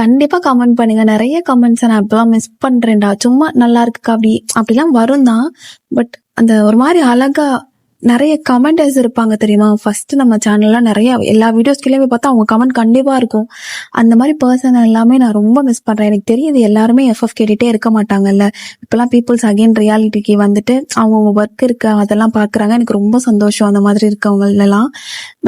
கண்டிப்பாக கமெண்ட் பண்ணுங்க. நிறைய கமெண்ட்ஸை நான் இப்பெல்லாம் மிஸ் பண்ணுறேன்டா. சும்மா நல்லா இருக்குக்கா அப்படிலாம் வரும் தான். பட் அந்த ஒரு மாதிரி அழகா நிறைய கமெண்டர்ஸ் இருப்பாங்க தெரியுமா. ஃபர்ஸ்ட் நம்ம சேனல்ல நிறைய எல்லா வீடியோஸ் கீழே பார்த்தா அவங்க கமெண்ட் கண்டிப்பா இருக்கும். அந்த மாதிரி பர்சன் எல்லாமே நான் ரொம்ப மிஸ் பண்றேன். எனக்கு தெரியுது எல்லாருமே எஃப்எஃப் கேட்டுட்டே இருக்க மாட்டாங்கல்ல. இப்பெல்லாம் பீப்புள்ஸ் அகைன் ரியாலிட்டிக்கு அவங்க ஒர்க் இருக்கு, அதெல்லாம் பாக்குறாங்க. எனக்கு ரொம்ப சந்தோஷம் அந்த மாதிரி இருக்கவங்க எல்லாம்.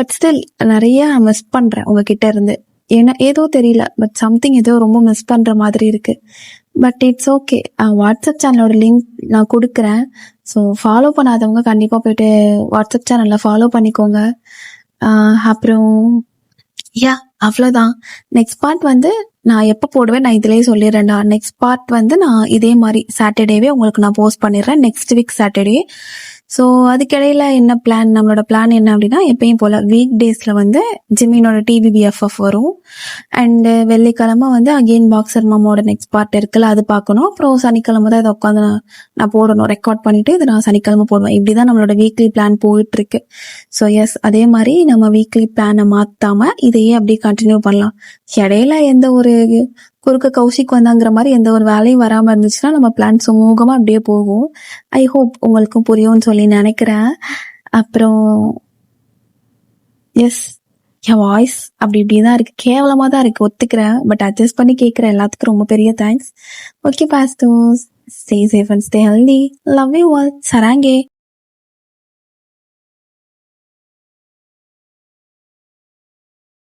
பட் ஸ்டில் நிறைய மிஸ் பண்றேன் உங்ககிட்ட இருந்து. ஏன்னா ஏதோ தெரியல, பட் சம்திங் ஏதோ ரொம்ப மிஸ் பண்ற மாதிரி இருக்கு. But it's okay. வாட்ஸ்அப் சேனலோட லிங்க் நான் கொடுக்குறேன். ஸோ ஃபாலோ பண்ணாதவங்க கண்டிப்பாக போயிட்டு வாட்ஸ்அப் சேனலில் ஃபாலோ பண்ணிக்கோங்க. அப்புறம் அவ்வளோதான். நெக்ஸ்ட் பார்ட் நான் எப்போ போடுவேன் நான் இதிலேயே சொல்லிடுறேன்டா. நெக்ஸ்ட் பார்ட் நான் இதே மாதிரி சாட்டர்டேவே உங்களுக்கு நான் போஸ்ட் பண்ணிடுறேன். Next week Saturday. ஸோ அதுக்கிடையில என்ன பிளான், நம்மளோட பிளான் என்ன அப்படின்னா, எப்பயும் போல வீக் டேஸ்ல ஜிம்மினோட டிபிபிஎஃப்எஃப் வரும். அண்டு வெள்ளிக்கிழமை அகெயின் பாக்ஸர் மாமோட நெக்ஸ்ட் பார்ட் இருக்குல்ல, அது பார்க்கணும். அப்புறம் சனிக்கிழமை தான் இதை உட்காந்து நான் போடணும், ரெக்கார்ட் பண்ணிட்டு இதை நான் சனிக்கிழமை போடுவேன். இப்படிதான் நம்மளோட வீக்லி பிளான் போயிட்டு இருக்கு. ஸோ எஸ், அதே மாதிரி நம்ம வீக்லி பிளானை மாத்தாம இதையே அப்படியே கண்டினியூ பண்ணலாம். இடையில எந்த ஒரு குறுக்க கௌஷிக் வந்தாங்கிற மாதிரி எந்த ஒரு வேலையும் வராம இருந்துச்சுன்னா நம்ம பிளான் சுமூகமா அப்படியே போகும். ஐ ஹோப் உங்களுக்கும் புரியும்னு சொல்லி நினைக்கிறேன். அப்புறம் எஸ், என் வாய்ஸ் அப்படி இப்படிதான் இருக்கு, கேவலமா தான் இருக்கு, ஒத்துக்கிறேன். பட் அட்ஜஸ்ட் பண்ணி கேட்குற எல்லாத்துக்கும் ரொம்ப பெரிய தேங்க்ஸ். ஓகே பாஸ்டர்ஸ், stay safe and stay healthy. Love you all. சராங்கே.